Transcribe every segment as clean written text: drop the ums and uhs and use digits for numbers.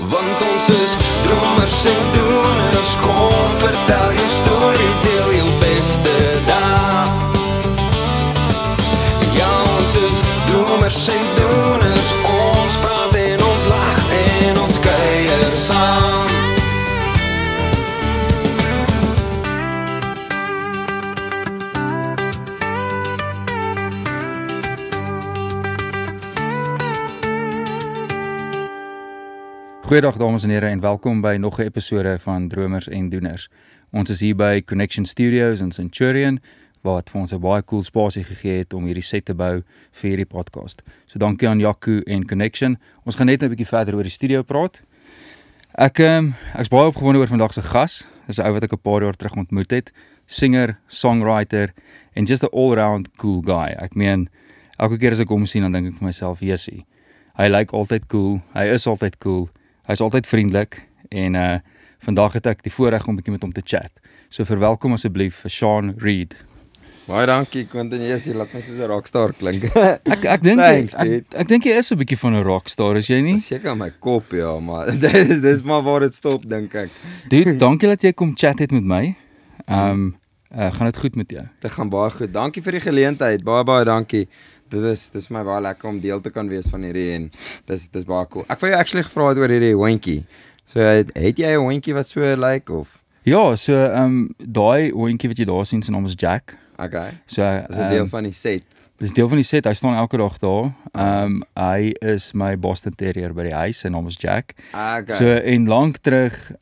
Want ons is dromers en doeners. Kom, vertel jou storie, deel jou beste dag. Ja, ons is dromers en doeners. Ons praat en ons lag en ons kuier saam. Goeiedag dames en here en welkom by nog 'n episode van Dromers en Doeners. Ons is hier by Connection Studios in Centurion wat vir ons 'n baie cool spasie gegee het om hierdie set te bou vir hierdie podcast. So dankie aan Jaco en Connection. Ons gaan net 'n bietjie verder oor die studio praat. Ek's baie opgewonde oor vandag se gas. Dis 'n ou wat ek 'n paar jaar terug ontmoet het. Singer, songwriter en just 'n all-round cool guy. Ek meen, elke keer as ek hom sien dan dink ek vir myself, "Jessie, hy lyk altyd cool. Hy is altyd cool. Hy's altyd vriendelik en vandag het ek die voorreg om 'n bietjie met hom te chat. So verwelkom asseblief vir Sean Reid. Baie dankie Quentin Jessie, laat my soos 'n rockstar klink. Ek dink Thanks, ek dink jy is 'n bietjie van 'n rockstar, is jy nie? Seker my kop ja, maar dis maar waar dit stop dink ek. Dude, dankie dat jy kom chat het met my. Gaan dit goed met jou? Dit gaan baie goed. Dankie vir die geleentheid. Baie dankie. Dit is my baie lekker om deel te kan wees van hierdie en dis baie cool. Ek wou jou actually gevra het oor hierdie hondjie. So het jy 'n hondjie wat so lyk of? Ja, so daai hondjie wat jy daar sien, sy naam is Jack. Okay. So Dis 'n deel van die set. Dis deel van die set. Hy staan elke dag daar. Hy is my Boston Terrier by die huis. Sy naam is Jack. Okay. So en lank terug,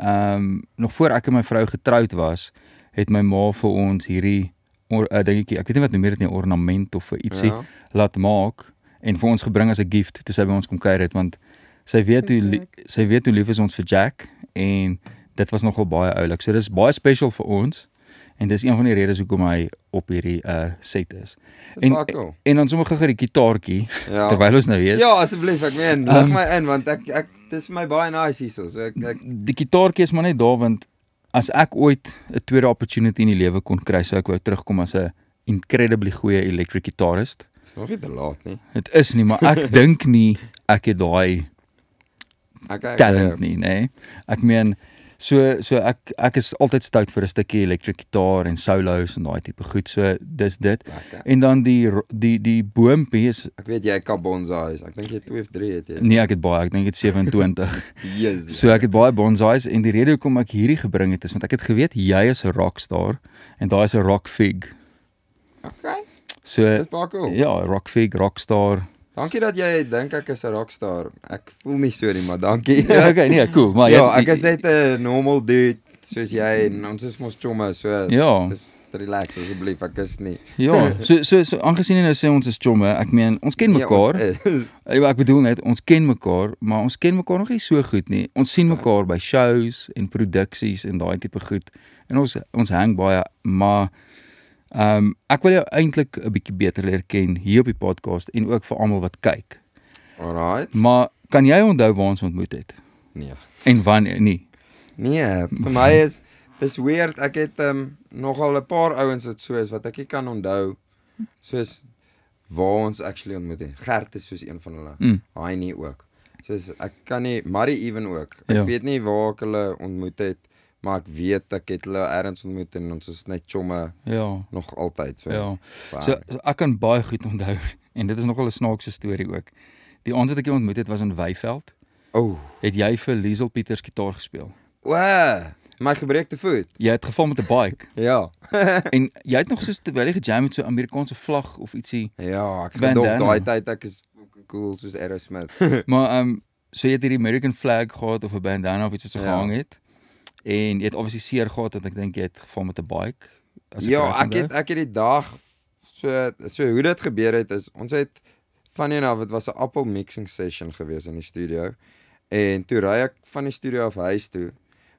nog voor ek en my vrou getroud was, het my ma vir ons hierdie dingetjie, ek weet nie wat noem jy dit nie, ornament of ietsie laat maak en vir ons gebring as 'n gift toe sy by ons kom kuier het, want sy weet hoe lief is ons vir Jack en dit was nogal baie oulik. So dis baie special vir ons en dis een van die redes hoekom hy op hierdie set is. En dan sommer gou die gitaartjie terwyl ons nou wees. Ja, asseblief, ek meen, lig my in want ek dis vir my baie nice hierso. So ek die gitaartjie is maar net daar want as ek ooit 'n tweede opportunity in die lewe kon kry, sou ek wou terugkom as 'n incredibly goeie electric guitarist. Dis nog nie te laat nie. Dit is nie, maar ek dink nie ek het daai talent nie, nê. Ek meen so ek is altyd stout vir 'n stukkie electric gitaar en solos en daai tipe goed. So dis dit. Lekker. En dan die boompie is Ek weet jy kan bonsais. Ek dink jy 2 of 3 het jy. nee, ek het baie, ek dink dit 27. Jesus. So ek het baie bonsais en die rede hoekom ek hierdie gebring het is want ek het geweet jy is 'n rockstar en daai is 'n rock fig. Okay. So Dis baie cool. ja, rock fig, rockstar. Dankie dat jy dink ek is 'n rockstar. Ek voel nie so nie, maar dankie. Ja, okay, nee, cool, maar ja, ek is net 'n normal dude soos jy en ons is mos chomme, so ja. dis relax asseblief, ek is nie. Ja, so aangesien jy nou sê ons is chomme, ek meen ons ken mekaar. Ek bedoel net ons ken mekaar, maar ons ken mekaar nog nie so goed nie. Ons sien mekaar by shows en produksies en daai tipe goed. En ons hang baie, maar ek wil jou eintlik 'n bietjie beter leer ken hier op die podcast en ook vir almal wat kyk. Alright. Maar kan jy onthou waar ons ontmoet het? Nee. En wanneer nie? Nee, vir my is dis weird. Ek het nogal 'n paar ouens wat so is wat ek nie kan onthou soos waar ons actually ontmoet het. Gert is soos een van hulle. Hy nie ook. Soos ek kan nie Marie even ook. Ek weet nie waar ek hulle ontmoet het, maar ek weet ek het hulle ergens ontmoet en ons is net chomme nog altyd so. Ja. So ek kan baie goed onthou en dit is nogal 'n snaakse storie ook. Die aand wat ek jou ontmoet het was in Weyveld. Het jy vir Liesel Pieters gitaar gespeel? My gebreekte voet. Jy het geval met 'n bike. Ja. En jy het nog soos terwyl jy gejam met so 'n Amerikaanse vlag of ietsie. Ja, ek gedog daai tyd ek is cool soos Aerosmith. Maar so jy het hierdie American flag gehad of 'n bandana of iets wat so gehang het. En jy het obviously seer gehad want ek dink jy het geval met 'n bike. Ja, ek het die dag so hoe dit gebeur het is ons het van een af, dit was 'n Apple mixing session gewees in die studio. En toe ry ek van die studio af huis toe.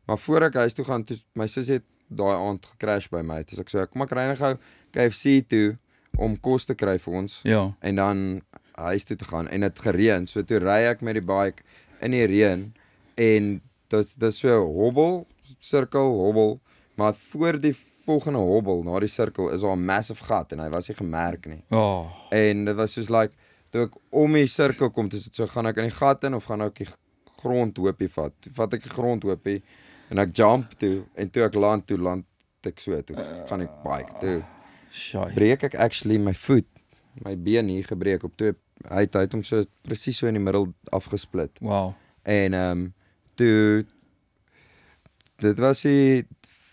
Maar voor ek huis toe gaan, toe my sussie het daai aand gecrash by my. Toe ek sê kom ek ry net gou KFC toe om kos te kry vir ons. Ja. En dan huis toe te gaan en dit gereën. So toe ry ek met die bike in die reën en dit so hobbel, sirkel, hobbel, maar voor die volgende hobbel na die sirkel is daar 'n massive gat en hy was nie gemerk nie. En dit was soos like toe ek om die sirkel kom, dis so gaan ek in die gat in of gaan ek grondhoopie vat. Toe vat ek die grondhoopie en ek jump toe en toe ek land ek so toe gaan ek bike toe. Shy. Breek ek actually my voet, my been hier gebreek op twee. Hy het hom so presies so in die middel afgesplit. Wow. En toe dit was die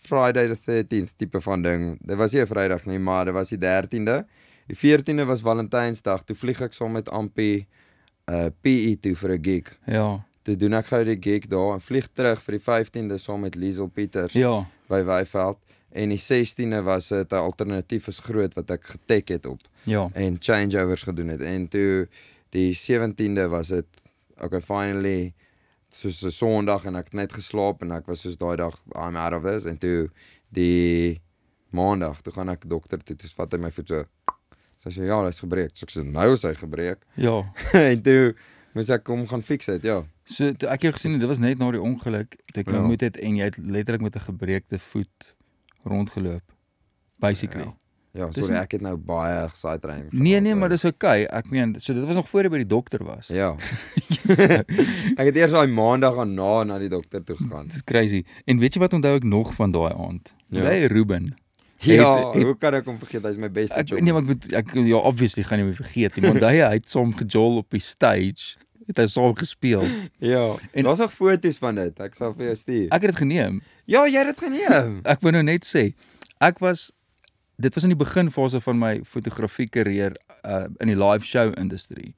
Friday the 13th tipe van ding. Dit was nie 'n Vrydag nie, maar dit was die 13de. Die 14de was Valentynsdag. Toe vlieg ek saam met Ampie PE toe vir 'n gig. Ja. Toe doen ek gou die gig daar en vlieg terug vir die 15de saam met Liesel Pieters Ja. by Weyveld. En die 16de was dit 'n alternatief is groot wat ek getek het op Ja. en changeovers gedoen het. En toe die 17de was dit okay, finally soos 'n Sondag en ek het net geslaap en ek was soos daai dag I'm out of this en toe die Maandag toe gaan ek dokter toe, toe vat hy my voet so. Sy sê ja, hy's gebreek. So ek sê nou is hy gebreek. Ja. En toe moes ek hom gaan fix het, ja. So toe ek jou gesien het, dit was net na die ongeluk dat ek ontmoet het en jy het letterlik met 'n gebreekte voet rondgeloop. Basically. Ja, Dis sorry, ek het nou baie sidetrain. Nee, maar dis okay. Ek meen, so dit was nog voor jy by die dokter was. Ja. Ek het eers daai Maandag na die dokter toe gegaan. Dis crazy. En weet jy wat onthou ek nog van daai aand? Ja. Daai Ruben. Ja, hoe kan ek hom vergeet? Hy's my beste chum. Nee, maar ek ja, obviously gaan jy hom vergeet nie. Want hy het saam gejol op die stage. Het hy saam gespeel. Ja. En daar's nog foto's van dit. Ek sal vir jou stuur. Ek het dit geneem. Ja, jy het dit geneem. Ek wou nou net sê, dit was in die beginfase van my fotografie karier in die live show industrie.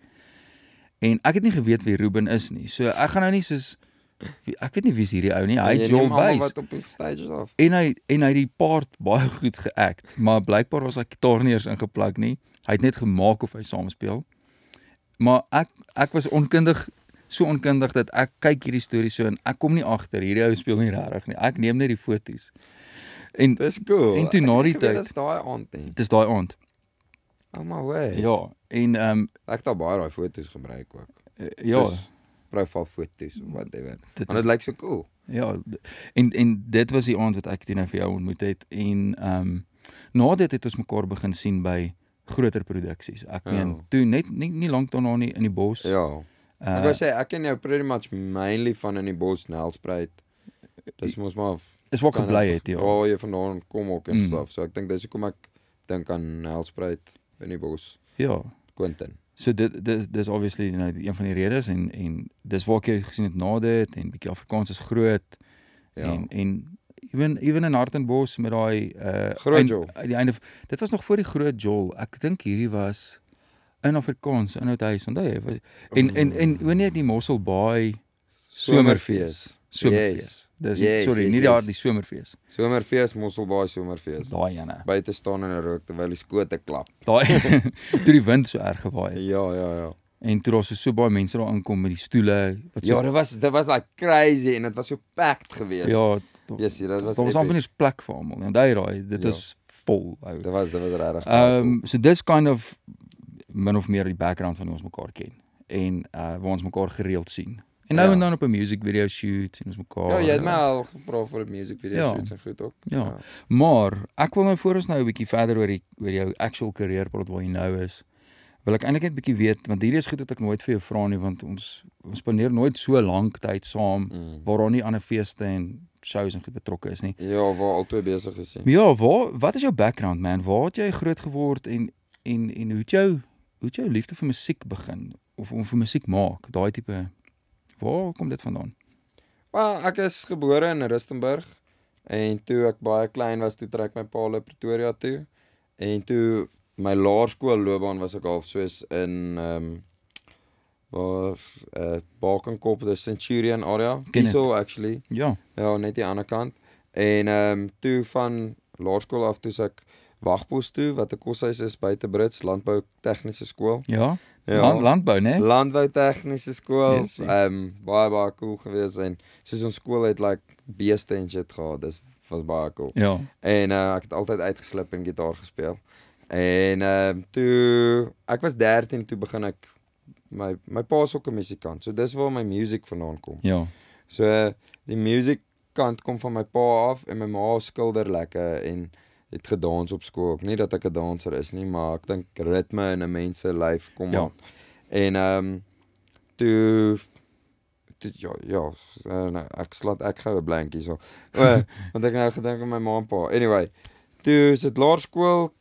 En ek het nie geweet wie Ruben is nie. So ek gaan nou nie soos ek weet nie wie's hierdie ou nie. Hy het Joel Buys. Wat op die stages af. En hy het die part baie goed geact, maar blykbaar was hy gitaar nie eens ingeplak nie. Hy het net gemaak of hy saam speel. Maar ek was so onkundig dat ek kyk hierdie storie so en ek kom nie agter hierdie ou speel nie regtig nie. Ek neem net die foto's. En dis cool. En toe na die tyd. Dis daai aand nie. Dis daai aand. Oh my way. Ja, en ek het al baie daai foto's gebruik ook. Ja, profielfoto's of whatever. Want dit lyk so cool. Ja, en dit was die aand wat ek toe vir jou ontmoet het en na dit het ons mekaar begin sien by groter produksies. Ek meen toe net nie lank daarna nie in die bos. Ja. Ek wou sê ek ken jou pretty much mainly van in die bos Nelspruit. Dis mos maar is waar gebly het, ja. Waar jy vandaan kom ook en stuff. So ek dink dis hoekom ek dink aan Nelspruit in die bos. Ja. Quentin. So dis obviously nou een van die redes en dis waar ek jou gesien het na dit en bietjie Afrikaans is groot. Ja. En even in Hartenbos met daai die einde dit was nog voor die groot jol. Ek dink hierdie was in Afrikaans in oud huis, onthou jy? En wanneer die Mossel Baai Somerfees. Yes. Dis sorry, nie die Somerfees. Somerfees, Mossel Baai Somerfees. Daai ene. Buite staan in 'n rook terwyl die skote klap. Daai toe die wind so erg gewaai het. Ja. En toe daar so baie mense daar aankom met die stoele wat so. Ja, dit was like crazy en dit was so packed geweest. Ja, dit was amper nie 'n plek vir almal. En daai dit is vol. Dit was regtig. So dis kind of min of meer die background van hoe ons mekaar ken en waar ons mekaar gereeld sien. En nou en dan op 'n music video shoot sien ons mekaar. Ja, jy het my al gevra vir 'n music video shoot en goed ook. Ja. Maar ek wil nou voor ons nou 'n bietjie verder oor jou actual career praat waar jy nou is. Wil ek eintlik net 'n bietjie weet want hierdie is goed wat ek nooit vir jou vra nie want ons spandeer nooit so lank tyd saam waar daar nie ander feeste en shows en goed betrokke is nie. Ja, waar albei besig is. Ja, wat is jou background man? Waar het jy groot geword en hoe het jou liefde vir musiek begin of om vir musiek maak? Daai tipe waar kom dit vandaan? Wel, ek is gebore in Rustenburg en toe ek baie klein was, toe trek my pa na Pretoria toe en toe my laerskoolloopbaan was ek half soos in Bakenkop, the Centurion area. Kiesel actually. Ja. Ja, net die ander kant. En toe van laerskool af toe ek Wagpos toe wat 'n koshuis is buite Brits Landbou Tegniese Skool. Ja. Landbou, né? Landbou Tegniese Skool. Yes, baie cool geweest en soos ons skool het like beeste en shit gehad. Dis was baie cool. Ja. En ek het altyd uitgeslip en gitaar gespeel. En toe ek was 13 toe begin ek my pa is ook 'n musikant. So dis waar my music vandaan kom. Ja. So die music kant kom van my pa af en my ma skilder lekker en het gedans op skool. Ook nie dat ek 'n danser is nie, maar ek dink ritme in 'n mens se lyf kom op. En toe nou, ek gou 'n blankie so. Want ek nou gedink aan my ma en pa. Anyway, toe sit laerskool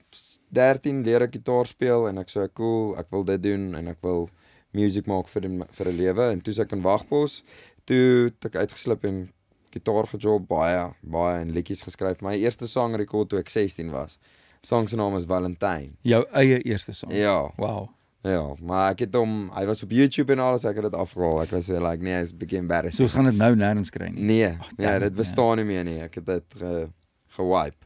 13 leer ek gitaar speel en ek sê cool, ek wil dit doen en ek wil music maak vir 'n lewe en toe ek in Wagpos, toe het ek uitgeslip en gitaar gejob, baie en liedjies geskryf. My eerste song rekord toe ek 16 was. Song se naam is Valentine. Jou eie eerste song. Ja. Wow. Ja, maar ek het hom, hy was op YouTube en alles, ek het dit afgehaal. Ek was so like, nee, hy's 'n bietjie embarrassing. So ons gaan dit nou nêrens kry nie. Nee, dit bestaan nie meer nie. Ek het dit gewipe.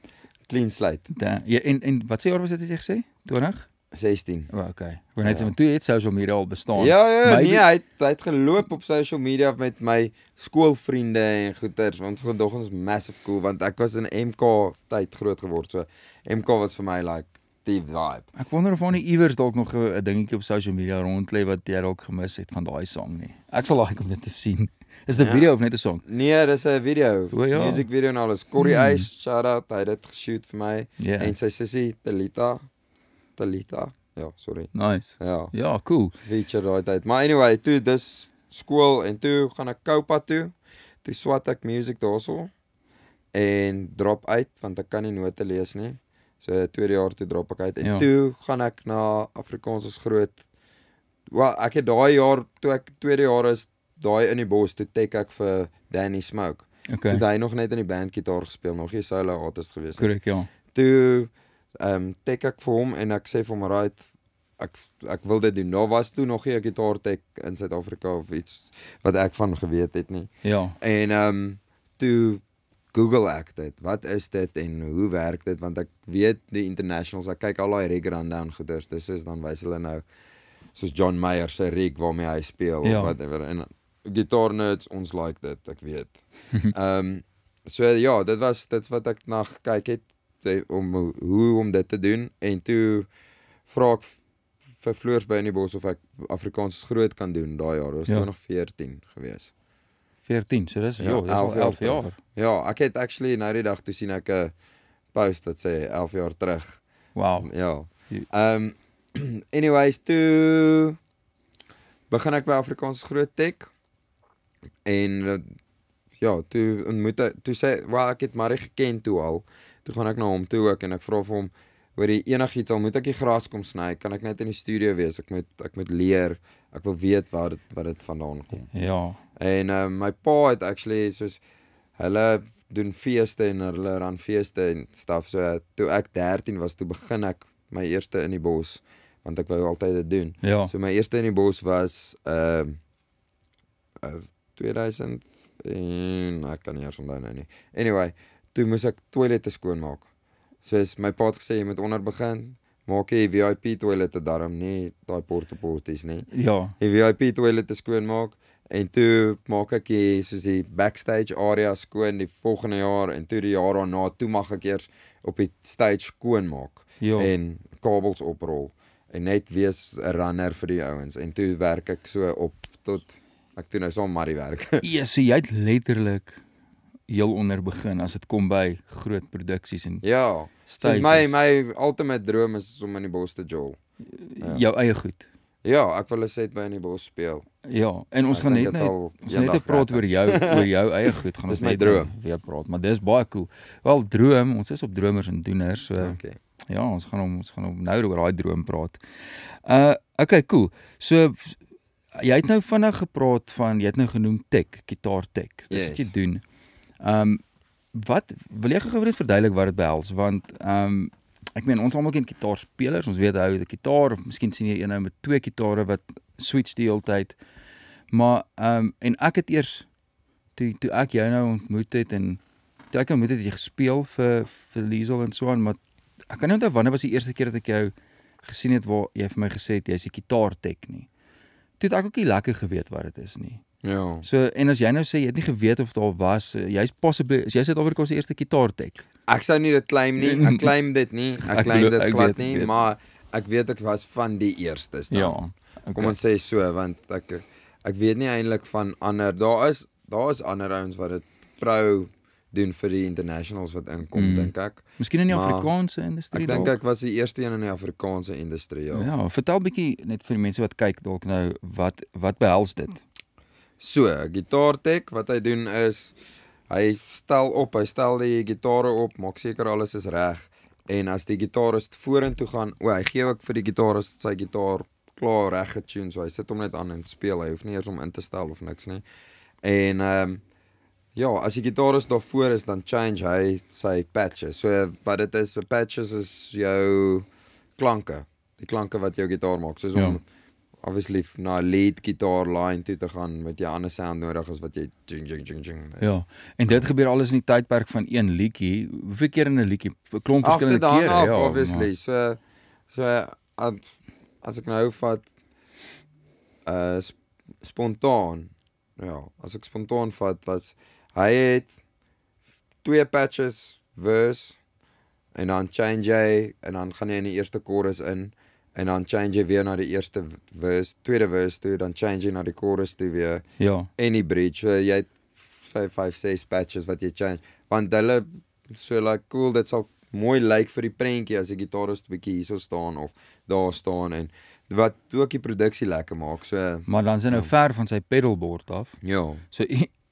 Clean slate. En wat se jaar was dit het jy gesê? 20? 16. Okay. Want net toe het social media al bestaan. Ja, nee, hy het geloop op social media met my skoolvriende en goeters. Ons gedog ons massive cool want ek was in MK tyd groot geword. So MK was vir my like die vibe. Ek wonder of daar nie iewers dalk nog 'n dingetjie op social media rond lê wat jy dalk gemis het van daai song nie. Ek sal like om dit te sien. Is dit 'n video of net 'n song? Nee, dis 'n video. Ja. Music video en alles. Corey Ice, shout out, hy het dit geshoot vir my. En sy sussie Talita. Ja, sorry. Nice. Ja, cool. Feature daai tyd. Maar anyway, toe dis skool en toe gaan ek Koupa toe. Toe swat ek music daarso en drop uit want ek kan nie note lees nie. So tweede jaar toe drop ek uit en toe gaan ek na Afrikaans is groot. Wel, ek het daai jaar toe ek tweede jaar is daai in die bos toe tek ek vir Danny Smoke. Okay. Toe hy nog net in die band gitaar gespeel, nog nie solo artist gewees het. Korrek, ja. Toe tek ek vir hom en ek sê vir hom right, ek wil dit doen. Daar was toe nog nie 'n gitaar tek in Suid-Afrika of iets wat ek van geweet het nie. Ja. En toe Google ek dit. Wat is dit en hoe werk dit? Want ek weet die internationals, ek kyk al daai rig rundown goeders. Dis is dan wys hulle nou soos John Mayer se rig waarmee hy speel of whatever. En guitar nerds, ons like dit, ek weet. So ja, dit wat ek na gekyk het om dit te doen en toe vra ek vir Floors by in die bos of ek Afrikaans groot kan doen daai jaar. Dit was 2014 gewees. 14, so dis 11 jaar. Ja, ek het actually nou die dag toe sien ek 'n post wat sê 11 jaar terug. Wow. Ja. Anyways, toe begin ek by Afrikaans groot tek en toe sê, ek het Marie geken toe al. Toe gaan ek na hom toe ook en ek vra vir hom, hoor jy enigiets al moet ek die gras kom sny, kan ek net in die studio wees, ek moet leer, ek wil weet wat dit vandaan kom. Ja. En my pa het actually, soos, hulle doen feeste en hulle ran feeste en stuff, so toe ek 13 was, toe begin ek my eerste in die bos, want ek wou altyd dit doen. Ja. So my eerste in die bos was 2000 en ek kan nie eers onthou nou nie. Anyway, toe moes ek toilette skoonmaak. Soos my pa het gesê, jy moet onder begin, maak jy VIP toilette daarom, nie daai porta-potties nie. Ja. Die VIP toilette skoonmaak, en toe maak ek soos die backstage area skoon die volgende jaar, en toe die jaar daarna, toe mag ek eers op die stage skoonmaak, en kabels oprol, en net wees 'n runner vir die ouens, en toe werk ek so op, tot ek toe nou saam Marie werk. Ja, so jy het letterlik heel onder begin, as dit kom by groot produksies en stages. My ultimate droom is om in die bos te jol. Jou eie goed. Ja, ek wil 'n set by in die bos speel. Ja, en ons gaan net praat oor jou eie goed. Gaan dis my droom. Weer praat, maar dis baie cool. Wel, droom, ons is op dromers en doeners, so ja, ons gaan om nou oor daai droom praat. Okay, cool. So jy het nou vinnig gepraat van, jy het nou genoem tek, gitaar tek. Dis wat jy doen. Wat wil jy gou net verduidelik wat dit behels, want ek meen ons almal ken gitaarspelers, ons weet hy het 'n gitaar of miskien sien jy een nou met 2 gitare wat switch die hele tyd. Maar en ek het eers toe ek jou nou ontmoet het en toe ek ontmoet het jy gespeel vir Liesel en so aan, maar ek kan nie onthou wanneer was die eerste keer dat ek jou gesien het waar jy vir my gesê het jy's 'n gitaar tek nie. Toe het ek ook nie lekker geweet wat dit is nie. Ja. So, en as jy nou sê, jy het nie geweet of daar was, jy's Suid-Afrika se eerste gitaartek. Ek sou nie dit claim nie, ek claim dit nie, ek claim dit glad nie, maar ek weet ek was van die eerstes dan. Ja, okay. Kom ons sê so, want ek weet nie eintlik van ander, daar is ander ouens wat dit pro doen vir die internationals wat inkom, dink ek. Miskien in die Afrikaanse industrie dalk. Ek dink ek was die eerste een in die Afrikaanse industrie, Ja, vertel bietjie net vir die mense wat kyk dalk nou, wat behels dit? So, 'n gitaartek wat hy doen is hy stel die gitare op, maak seker alles is reg. En as die gitarist vorentoe gaan, hy gee ook vir die gitarist sy gitaar klaar reg getune, so hy sit hom net aan en speel, hy hoef nie eers om in te stel of niks nie. En ja, as die gitarist daar voor is, dan change hy sy patches. So wat dit is, patches is jou klanke, die klanke wat jou gitaar maak, soos om obviously na 'n lead gitaar line toe te gaan met jy 'n ander sound nodig as wat jy jing jing jing jing. Ja, en dit gebeur alles in die tydperk van een liedjie. Hoeveel keer in 'n liedjie? 'n Klomp verskillende kere, ja. Obviously. So as ek nou vat spontaan. Ja, as ek spontaan vat was hy het 2 patches verse en dan change hy en dan gaan hy in die eerste chorus in. En dan change jy weer na die eerste verse, tweede verse toe, dan change jy na die chorus toe weer. Ja. En die bridge, so jy het 5, 6 patches wat jy change. Want hulle, so like cool, dit sal mooi lyk vir die prentjie as die gitarist bietjie hierso staan of daar staan en wat ook die produksie lekker maak. So, maar dan is hy nou ver van sy pedalboard af. Ja. So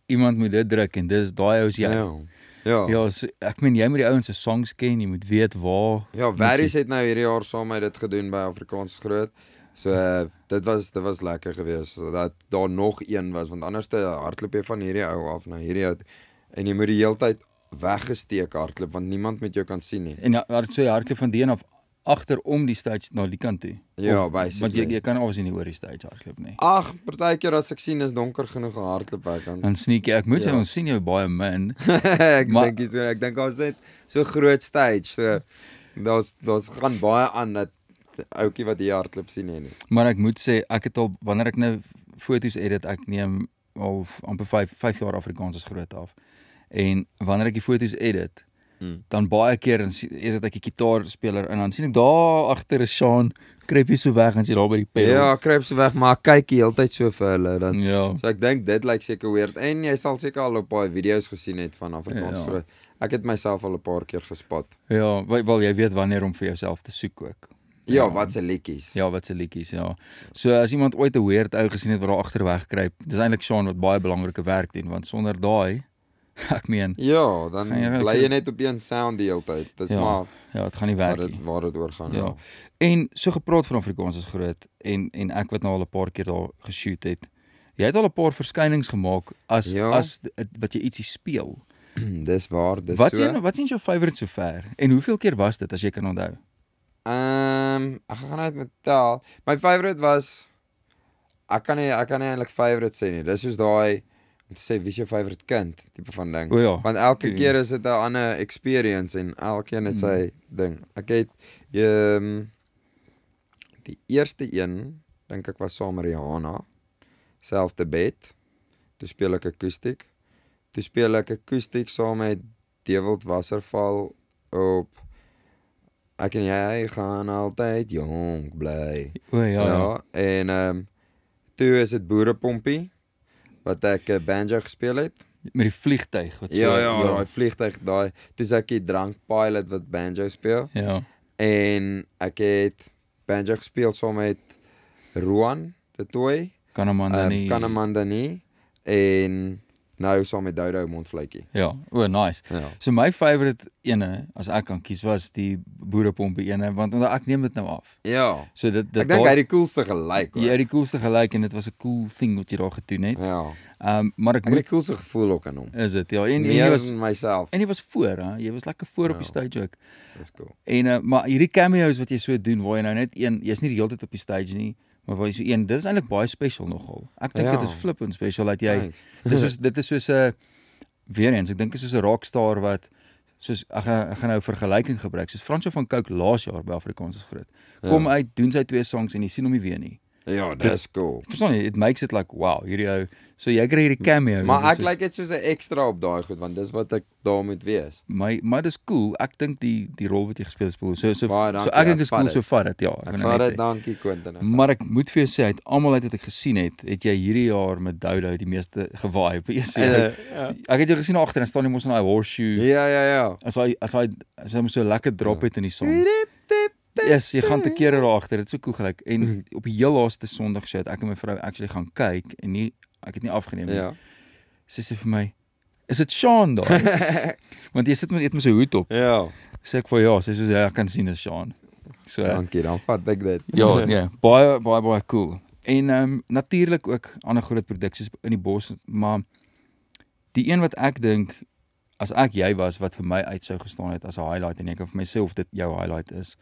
iemand moet dit druk en dis daai ou is jy. Ja, so, ek meen jy moet die ouens se songs ken, jy moet weet waar. Ja, Varys het nou hierdie jaar saam met dit gedoen by Afrikaans Groot. So dit was lekker geweest dat daar nog een was, want anders te hardloop jy van hierdie ou af na hierdie ou en jy moet die hele tyd weggesteek hardloop want niemand met jou kan sien nie. En so jy hardloop van die een af agter om die stage na die kant toe. Ja, basically. Want jy kan obviously nie oor die stage hardloop nie. Ag, partykeer as ek sien is donker genoeg hardloop ek kan. Dan sneak jy. Ek moet sê ons sien jou baie min. ek dink ons net so groot stage. So daar's gaan baie aan dat ouetjie wat hier hardloop sien nie. Maar ek moet sê ek het al wanneer ek nou foto's edit, ek neem al amper 5 jaar Afrikaans Groot af. En wanneer ek die foto's edit, dan baie keer edit ek die gitaarspeler en dan sien ek daar agter is Sean, kruip hy so weg en sy daar by die pedals. Ja, kruip so weg, maar ek kyk die hele tyd so vir hulle dan. Ja. So ek dink dit lyk seker weird en jy sal seker al 'n paar video's gesien het van Afrikaans Groot. Ek het myself al 'n paar keer gespot. Ja, wel jy weet wanneer om vir jouself te soek ook. Ja, wat se liedjies. Ja, wat se liedjies, ja. So as iemand ooit 'n weird ou gesien het wat daar agter wegkruip, dis eintlik Sean wat baie belangrike werk doen want sonder daai ek meen ja, dan bly jy net op een sound die hele tyd. Dis maar dit gaan nie werk nie. Waar dit oor gaan. Ja. En so gepraat van Afrikaans Groot en ek wat nou al 'n paar keer daar geshoot het. Jy het al 'n paar verskynings gemaak as wat jy ietsie speel. Dis waar, dis wat is jou favourite sover? En hoeveel keer was dit as jy kan onthou? Ek gaan net met tel. My favourite was ek kan nie eintlik favourite sê nie. Dis soos daai om te sê wie is jou favourite kind tipe van ding. Want elke keer is dit 'n ander experience en elkeen het sy ding. Ek het die eerste een dink ek was saam met Rihanna. Selfde bed. Toe speel ek akoestiek. Toe speel ek akoestiek saam met Dewald Wasserval op Ek en jy gaan altyd jong bly. Ja. En toe is dit Boerepompie wat ek banjo gespeel het met die vliegtyg wat daai vliegtyg daai. Toe ek die Drank Pilot wat banjo speel. Ja. En ek het banjo gespeel saam met Roan de Tooi, Kanamandani en nou saam met Dodo Mondvletjie. Ja, nice. Ja. So my favourite ene as ek kan kies was die Boerepompie ene want ek neem dit nou af. Ja. So ek dink hy het die coolste gelyk hoor. Ja, die coolste gelyk en dit was 'n cool thing wat jy daar gedoen het. Ja. Maar ek het die coolste gevoel ook aan hom. Is dit? Ja, en jy was myself. En jy was voor, hè? Jy was lekker voor op die stage ook. Dis cool. En maar hierdie cameos wat jy so doen waar jy nou net jy's nie die hele tyd op die stage nie. Maar waar jy so dit is eintlik baie special nogal. Ek dink dit is flippend special dat jy dit is soos 'n weer eens, ek dink dit is soos 'n rockstar wat soos ek gaan nou 'n vergelyking gebruik, soos Fransjo van Cooke laas jaar by Afrikaans Groot. Kom uit, doen sy 2 songs en jy sien hom nie weer nie. Ja, dis cool. Verstaan jy, it makes it like wow, hierdie ou. So jy kry hierdie cameo. Maar ek like dit soos 'n ekstra op daai goed want dis wat ek daar moet wees. Maar dis cool. Ek dink die rol wat jy gespeel het is cool. So ek dink is cool so vat dit, ja. Ek vat dit, dankie Quentin. Maar ek moet vir jou sê, uit almal uit wat ek gesien het jy hierdie jaar met Dodo die meeste gewaai op die Ek het jou gesien agter en staan jy mos in daai horseshoe. Ja. As hy so lekker drop het in die son. Yes, jy gaan te kere daar agter. Dit is so cool gelyk. En op die heel laaste Sondag show het ek en my vrou actually gaan kyk en nie ek het nie afgeneem nie. Ja. Sy sê vir my, is dit Sean daar? Want jy sit met sy hoed op. Ja. Sê ek vir ja, sy sê ja, ek kan sien is Sean. So Dankie, dan vat ek dit. ja, nee, baie cool. En natuurlik ook ander groot produksies in die bos, maar die een wat ek dink as ek jy was wat vir my uit sou gestaan het as 'n highlight en ek kan vir myself dit jou highlight is,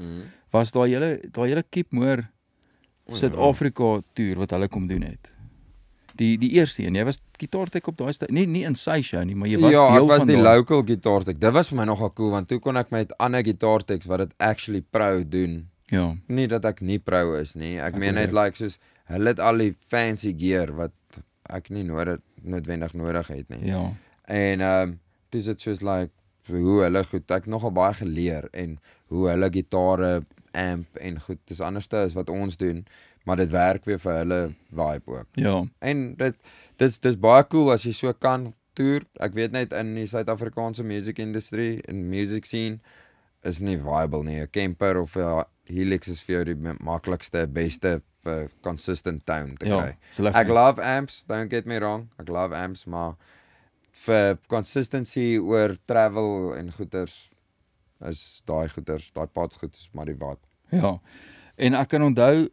was daai hele Keep Moore Suid-Afrika toer wat hulle kom doen het. Die eerste een, jy was gitaartek op daai nie in sy show nie, maar jy was ja, deel ek was van die daai. local gitaartek. Dit was vir my nogal cool want toe kon ek met ander gitaarteks wat dit actually pro doen. Ja, Nie dat ek nie pro is nie. Ek meen net ook. like soos hulle het al die fancy gear wat ek nie noodwendig nodig het nie. ja, En toe is dit soos like hoe hulle goed, ek het nogal baie geleer en hoe hulle gitare, amp en goed, dis anderste as wat ons doen, maar dit werk weer vir hulle vibe ook. ja, En dis baie cool as jy so kan toer. Ek weet net in die Suid-Afrikaanse music industry en music scene is nie viable nie. 'n Kemper of 'n Helix is vir jou die maklikste, beste vir consistent tone te ja, kry. so lig Ek my. love amps, don't get me wrong. Ek love amps, maar vir consistency oor travel en goeders is daai padgoed is maar die vibe. Ja, en ek kan onthou,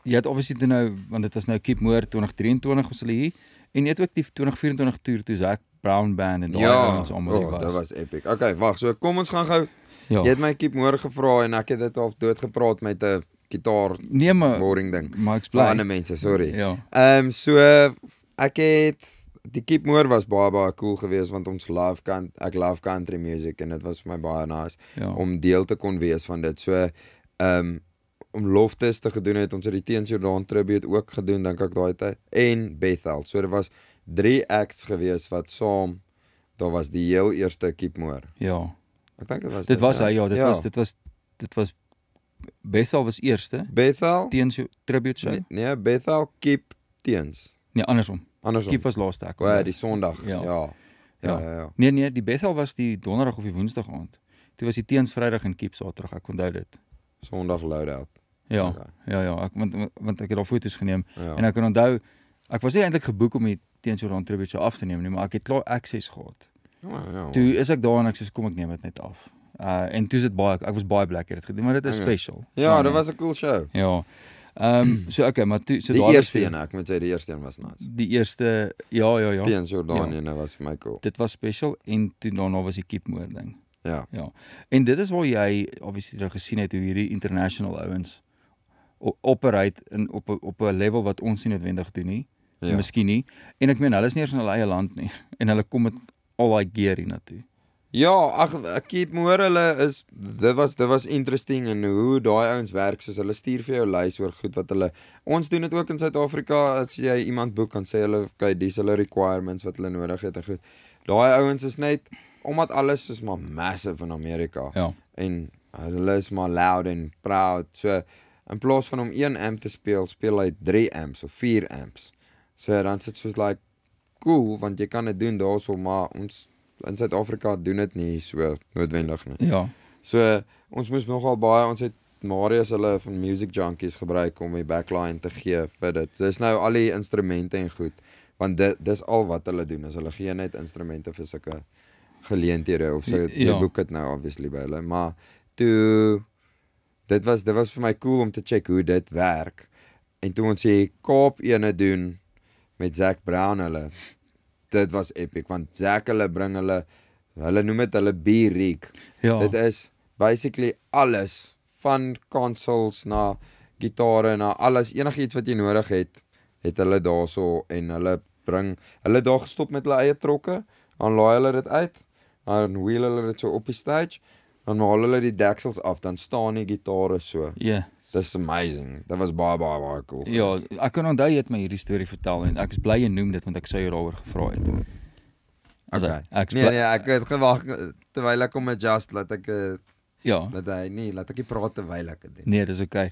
jy het obviously toe nou, want dit was nou Keep Moore 2023 was hulle hier, en jy het ook die 2024 toer toe Zac Brown Band en daai ouens almal hier dit was epic. Okay, wag, so kom ons gaan gou. Ja. Jy het my Keep Moore gevra en ek het dit al doodgepraat met 'n gitaar Nee, maar boring ding. maar ek Vir bly. ander mense, sorry. Ja, So ek het die Keep Moore was baie cool geweest want ek love country music en dit was vir my baie nice ja, om deel te kon wees van dit. So om Loftus te gedoen het, ons het die Teens Jordan tribute ook gedoen dink ek daai tyd en Bethel. So dit was 3 acts geweest wat saam daar was die heel eerste Keep Moore. ja. Ek dink Dit was hy, ja, dit was Bethel was eerste, Bethel. teens jou tribute show. Nee, Bethel Keep Teens. Nee, andersom. Andersom. Keep was laaste ek. Ja, die Sondag. Ja. Ja. Nee, die Bethel was die donderdag of die woensdag aand. Toe was die teens Vrydag en Keep Saterdag, ek onthou dit. Sondag loadout. Ja, Okay. ja, want ek het al foto's geneem Ja. en ek kan onthou ek was nie eintlik geboek om die teens Jordan tribute show af te neem nie, maar ek het klaar access gehad. Ja. Toe is ek daar en ek sê kom ek neem dit net af. En toe is dit ek was baie bly ek het dit gedoen, maar dit is Okay. special. Ja, So, dit was 'n cool show. Ja. So okay, maar toe so Die daar was eerste toe- een, ek moet sê die eerste een was nice. Die eerste ja. Teens Jordan Ja. ene was vir my cool. Dit was special en toe daarna was die Keep Moore ding. Ja. Ja. En dit is waar jy obviously nou gesien het hoe hierdie international ouens operate op 'n level wat ons nie noodwendig doen nie. Ja. Miskien nie. En ek meen hulle is nie eens in hulle eie land nie en hulle kom met al daai gear hiernatoe. Ja, ek Keep Moore hulle is dit was interesting en hoe daai ouens werk, soos hulle stuur vir jou lys oor goed wat hulle ons doen dit ook in Suid-Afrika as jy iemand boek kan sê hulle okay, dis hulle requirements wat hulle nodig het en goed. Daai ouens is net omdat alles is maar massive in Amerika. Ja. En hulle is maar loud en proud. So in plaas van om 1 amp te speel hy 3 amps of 4 amps. So dan sit soos like cool want jy kan dit doen daarso, maar ons in Suid-Afrika doen dit nie so noodwendig nie. Ja. So ons moes nogal baie, ons het Marius hulle van Music Junkies gebruik om die backline te gee vir dit. Dis nou al die instrumente en goed, want dis al wat hulle doen, is hulle gee net instrumente vir sulke geleenthede of so. Jy Ja. boek dit nou obviously by hulle, maar toe dit was vir my cool om te check hoe dit werk. En toe ons die Kaap ene doen met Zac Brown hulle, dit was epic want Zac hulle bring hulle noem dit hulle B-rig. Ja. Dit is basically alles van consoles na gitare na alles, enigiets wat jy nodig het hulle daarso en hulle daar gestop met hulle eie trokke, dan laai hulle dit uit, dan wheel hulle dit so op die stage, dan haal hulle die deksels af, dan staan die gitare so. Ja. Dis amazing. Dit was baie cool. Ja, ek kan onthou jy het my hierdie storie vertel en ek is bly jy noem dit want ek sou jou daaroor gevra het. Okay. Ek is Nee, bly- ek het gewag terwyl ek kom adjust, laat ek Ja. laat ek nie praat terwyl ek dit doen. Nee, dis okay.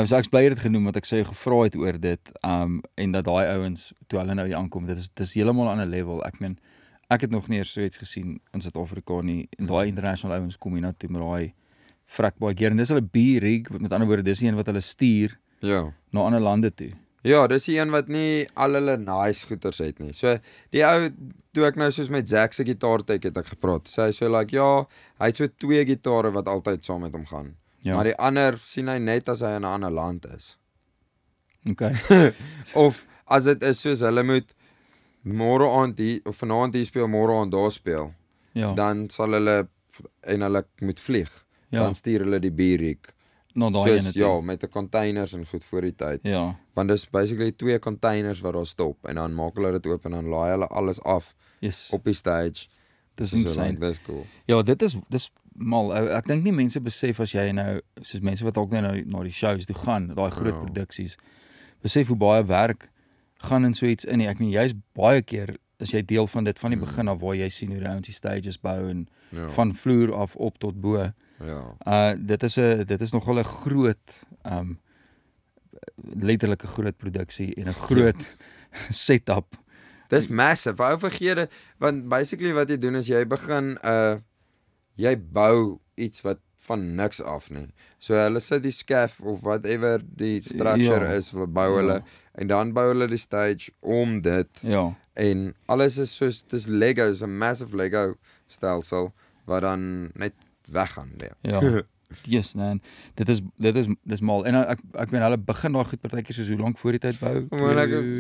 So ek's bly jy het dit genoem want ek sou jou gevra het oor dit en dat daai ouens toe hulle nou hier aankom, dit is heeltemal 'n ander level. Ek meen ek het nog nie eers so iets gesien in Suid-Afrika nie. En daai international ouens kom hier na toe met daai vrek baie keer en dis hulle B-rig, met ander woorde dis die een wat hulle stuur Ja. na ander lande toe. Ja, dis die een wat nie al hulle nice goeters het nie. So die ou toe ek nou soos met Zack se gitaartyd het ek gepraat. Sy so like ja, hy het so 2 gitare wat altyd saam met hom gaan. Ja. Maar die ander sien hy net as hy in 'n ander land is. Okay. Of as dit is soos hulle moet môre aand hier of vanaand hier speel, môre aand daar speel, Ja. dan sal hulle moet vlieg. Ja. Dan stuur hulle die bierriek. Nou daai Soos ene. ja, met 'n containers en goed voor die tyd. Ja. Want dis basically 2 containers wat daar stop en dan maak hulle dit oop en dan laai hulle alles af Yes. op die stage. Dis So insane. like, dis cool. Ja, dis mal. Ek dink nie mense besef as jy nou soos mense wat ook nou na die shows toe gaan, daai groot Ja. produksies. Besef hoe baie werk gaan in so iets in nie. Ek meen jy's baie keer as jy deel van dit van die begin af waar jy sien hoe die ouens die stages bou en Ja. van vloer af op tot bo. Ja. Dit is nogal 'n groot letterlik 'n groot produksie en 'n groot setup. Dis massive. Hou vergeet dit want basically wat jy doen is jy begin jy bou iets wat van niks af nie. So hulle sit die scaff of whatever die structure Ja. is, wat bou hulle en dan bou hulle die stage om dit. Ja. En alles is soos dis Lego, is 'n massive Lego stelsel wat dan net weggaan weer. Ja. Yes, man. Dis mal. En ek meen hulle begin daai goed partykeer soos hoe lank voor die tyd bou?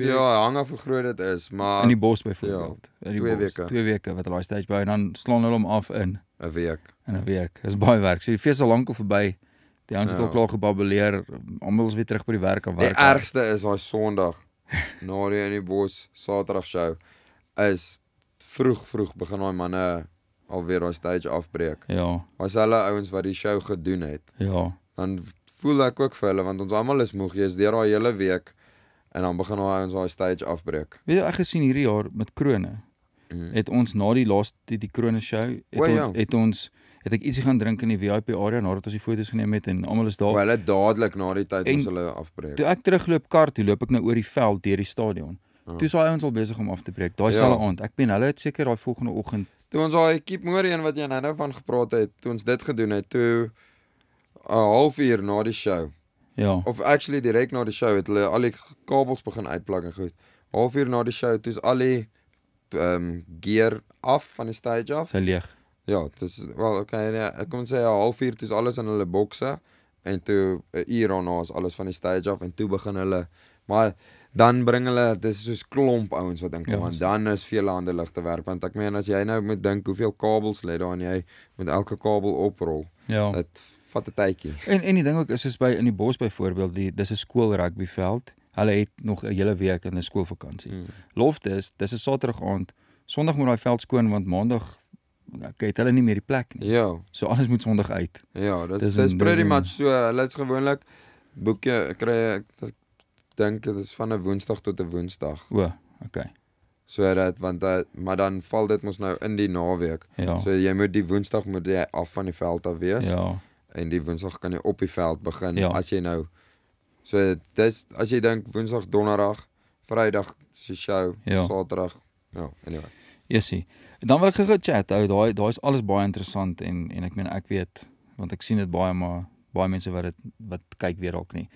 Ja, hang af hoe groot dit is, maar In die bos byvoorbeeld. In die 2 bos. weke. 2 weke wat hulle daai stage bou en dan slaan hulle hom af in 'n week. 'n week. Dis baie werk. So die fees is al lankal verby. Die ouens het al klaar gebabbeleer. Almal is weer terug by die werk aan Die werk. ergste is daai Sondag na die in die bos Saterdag show is vroeg begin daai manne alweer daai stage afbreek. Ja. Was hulle ouens wat die show gedoen het. Ja. Dan voel ek ook vir hulle want ons almal is moeg, jy's deur daai hele week en dan begin daai ouens daai stage afbreek. Weet jy ek gesien hierdie jaar met krone. Het ons na die laaste die krone show het ek ietsie gaan drink in die VIP area nadat ons die foto's geneem het en almal is daar. Wel, hulle dadelik na die tyd ons hulle afbreek. Toe ek terugloop kar toe loop ek nou oor die veld deur die stadion. Toe is daai ouens al besig om af te breek. Daai selfe aand. Ek meen hulle het seker daai volgende oggend. Toe ons daai Keep Moore een wat jy nou van gepraat het, toe ons dit gedoen het, toe 'n halfuur na die show. Ja. Of actually direk na die show het hulle al die kabels begin uitplak en goed. Halfuur na die show, toe is al die gear af van die stage af. Sy leeg. Ja, dis wel okay, nee, ek kon sê 'n halfuur toe is alles in hulle bokse en toe 'n uur daarna is alles van die stage af en toe begin hulle maar dan bring hulle dis soos klomp ouens wat inkom en dan is vele ander ligte werk want ek meen as jy nou moet dink hoeveel kabels lê daar en jy moet elke kabel oprol. Ja. Dit vat 'n tydjie. En die ding ook is soos by in die bos byvoorbeeld, dis 'n skool rugbyveld. Hulle het nog 'n hele week in 'n skoolvakansie. Lofte is dis 'n Saterdag aand. Sondag moet daai veld skoon want Maandag het hulle nie meer die plek nie. Ja. So alles moet Sondag uit. Ja, dis pretty much so. Hulle is gewoonlik boeke kry ek dink dit is van 'n Woensdag tot 'n Woensdag. O, okay. So dat want maar dan val dit mos nou in die naweek. Ja. So jy moet die Woensdag moet jy af van die veld af wees. Ja. En die Woensdag kan jy op die veld begin as jy nou. So dis as jy dink Woensdag, Donderdag, Vrydag se show, Saterdag. Ja, anyway. Yesie. Dan wil ek gou chat ou, daai is alles baie interessant en ek meen ek weet want ek sien dit baie mense wat kyk weer dalk nie.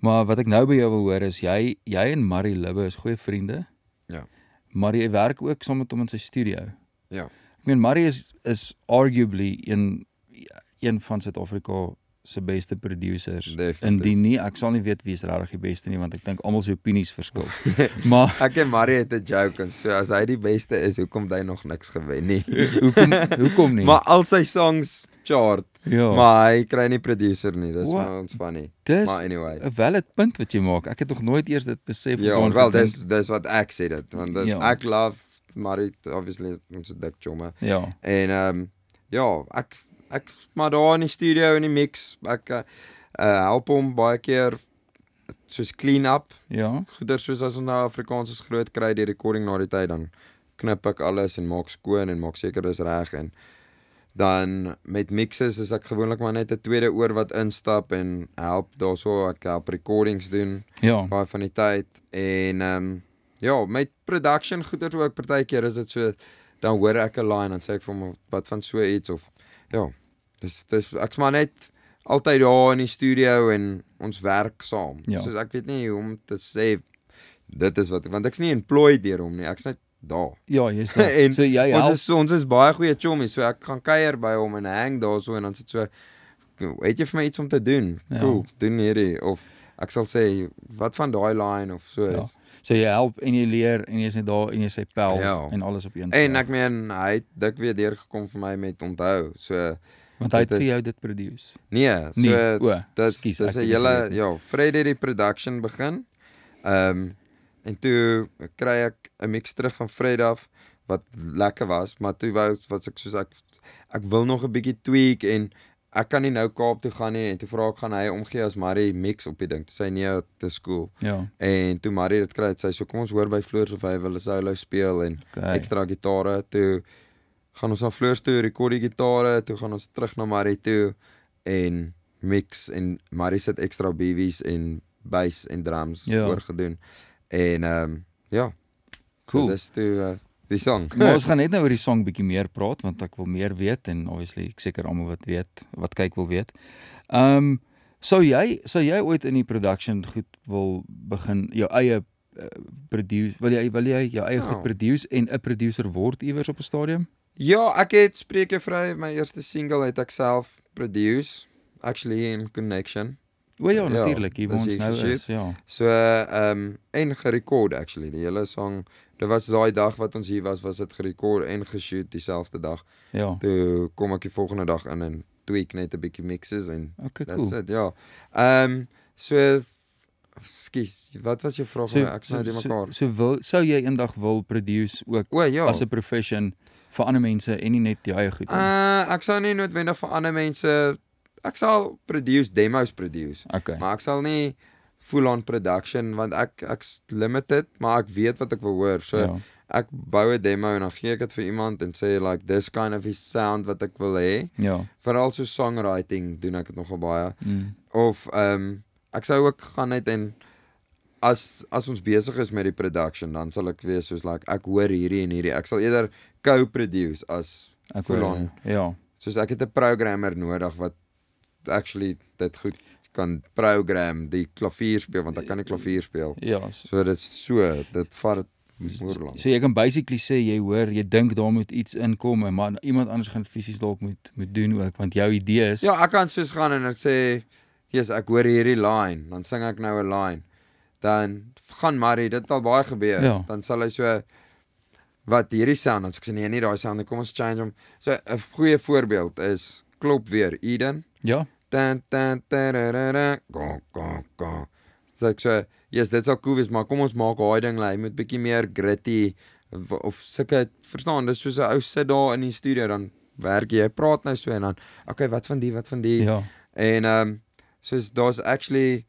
Maar wat ek nou by jou wil hoor is jy en Marie Libbe is goeie vriende. Ja. Marie werk ook saam met hom in sy studio. Ja. Ek meen Marie is arguably een van Suid-Afrika se beste producers. Indien nie, ek sal nie weet wie is regtig die beste nie want ek dink almal se opinies verskil. Maar ek en Marie het 'n joke en so as hy die beste is, hoekom hy nog niks gewen nie? hoekom nie? Maar al sy songs chart. Ja. Maar hy kry nie producer nie. Dis vir ons funny. Maar anyway. 'n valid punt wat jy maak. Ek het nog nooit eers dit besef. Ja, wel dis wat ek sê dit want ek love Marie obviously ons dik chomme. Ja. En ek maar daar in die studio in die mix, ek help hom baie keer soos clean up. Ja. Goeie soos as ons nou Afrikaans is groot kry die recording na die tyd dan knip ek alles en maak skoon en maak seker dis reg en dan met mixes is ek gewoonlik maar net 'n tweede oor wat instap en help daarso ek help recordings doen. Ja. Baie van die tyd en met production goeders ook partykeer is dit so dan hoor ek 'n line en sê ek vir hom wat van so iets of dis ek's maar net altyd daar in die studio en ons werk saam. Ja. Soos ek weet nie hoe om te sê dit is wat, want ek's nie employed deur hom nie, ek's net daar. Ja, jy's daar. En So jy help. ons is baie goeie chommies, so ek gaan kuier by hom en hang daar so en dan sit so, het jy vir my iets om te doen? Ja. Cool, doen hierdie of ek sal sê wat van daai line of so. Ja. So jy help en jy leer en jy is net daar en jy sê pel Ja. en alles op een En slag. ek meen hy het dik weer deurgekom vir my met onthou. So Want hy het dit vir is- jou dit produce. nee, so Nee, o, dis skus, dis ek 'n het hele nie geweet ja, Friday die production begin. En toe kry ek 'n mix terug van Fred af wat lekker was, maar toe wou wat ek soos ek wil nog 'n bietjie tweak en ek kan nie nou Kaap toe gaan nie en toe vra ek gaan hy omgee as Marie mix op die ding. Toe sê hy nee, te skool. Ja. En toe Marie dit kry, het sy so kom ons hoor by Floors of hy wil 'n solo speel en Okay. ekstra gitare. Toe gaan ons na Floors toe, rekord die gitare, toe gaan ons terug na Marie toe en mix en Marie sit ekstra BW's en bass en drums Ja. oorgedoen. En ja, Cool. so dis toe die song. Maar ons gaan net nou oor die song bietjie meer praat want ek wil meer weet en obviously ek seker almal wat kyk wil weet. Sou jy ooit in die production goed wil begin jou eie produce wil jy jou eie goed Ja. produce en 'n producer word iewers op 'n stadium? Ja, ek het Spreuke Vry, my eerste single het ek self produce, actually in Connection. O ja, Ja, natuurlik, hier waar dis ons hier nou geshoot. is, ja. So en gerekord actually, die hele song. Dit was daai dag wat ons hier was dit gerekord en geshoot dieselfde dag. Ja. Toe kom ek die volgende dag in en tweak net 'n bietjie mixes en Okay, that's cool. it, ja. So skus, wat was jou vraag? Ek sny dit mekaar. Sou jy eendag wil produce ook O ja. as 'n profession vir ander mense en nie net jou eie goed nie? Ek sou nie noodwendig vir ander mense ek sal demos produce. Okay. Maar ek sal nie full on production want ek's limited, maar ek weet wat ek wil hoor. So Ja. ek bou 'n demo en dan gee ek dit vir iemand en sê like this kind of is sound wat ek wil hê. Ja. Veral so songwriting doen ek dit nogal baie. Mm. Of ek sou ook gaan net en as ons besig is met die production, dan sal ek wees soos like ek hoor hierdie en hierdie. Ek sal eerder co-produce as Ek full hoor, on. ja. Soos ek het 'n programmer nodig wat actually dit goed kan program, die klavier speel want ek kan nie klavier speel. Ja. So dit vat moer lank. So jy kan basically sê jy hoor, jy dink daar moet iets inkom, maar iemand anders gaan dit fisies dalk moet doen ook want jou idee is Ja, ek kan soos gaan en ek sê, "Jesus, ek hoor hierdie line." Dan sing ek nou 'n line. Dan gaan Marie, dit het al baie gebeur. Ja. Dan sal hy so wat hierdie sound, dan sê ek sê nee, nie daai sound nie, kom ons change hom. So 'n goeie voorbeeld is klop weer Eden. Ja. Tan tan tararara go go go. So ek sê, "Yes, dit sal cool wees, maar kom ons maak daai ding, hy moet bietjie meer gritty of sulke verstaan, dis soos 'n ou sit daar in die studio dan werk jy praat nou so en dan okay, wat van die? Ja. En soos daar's actually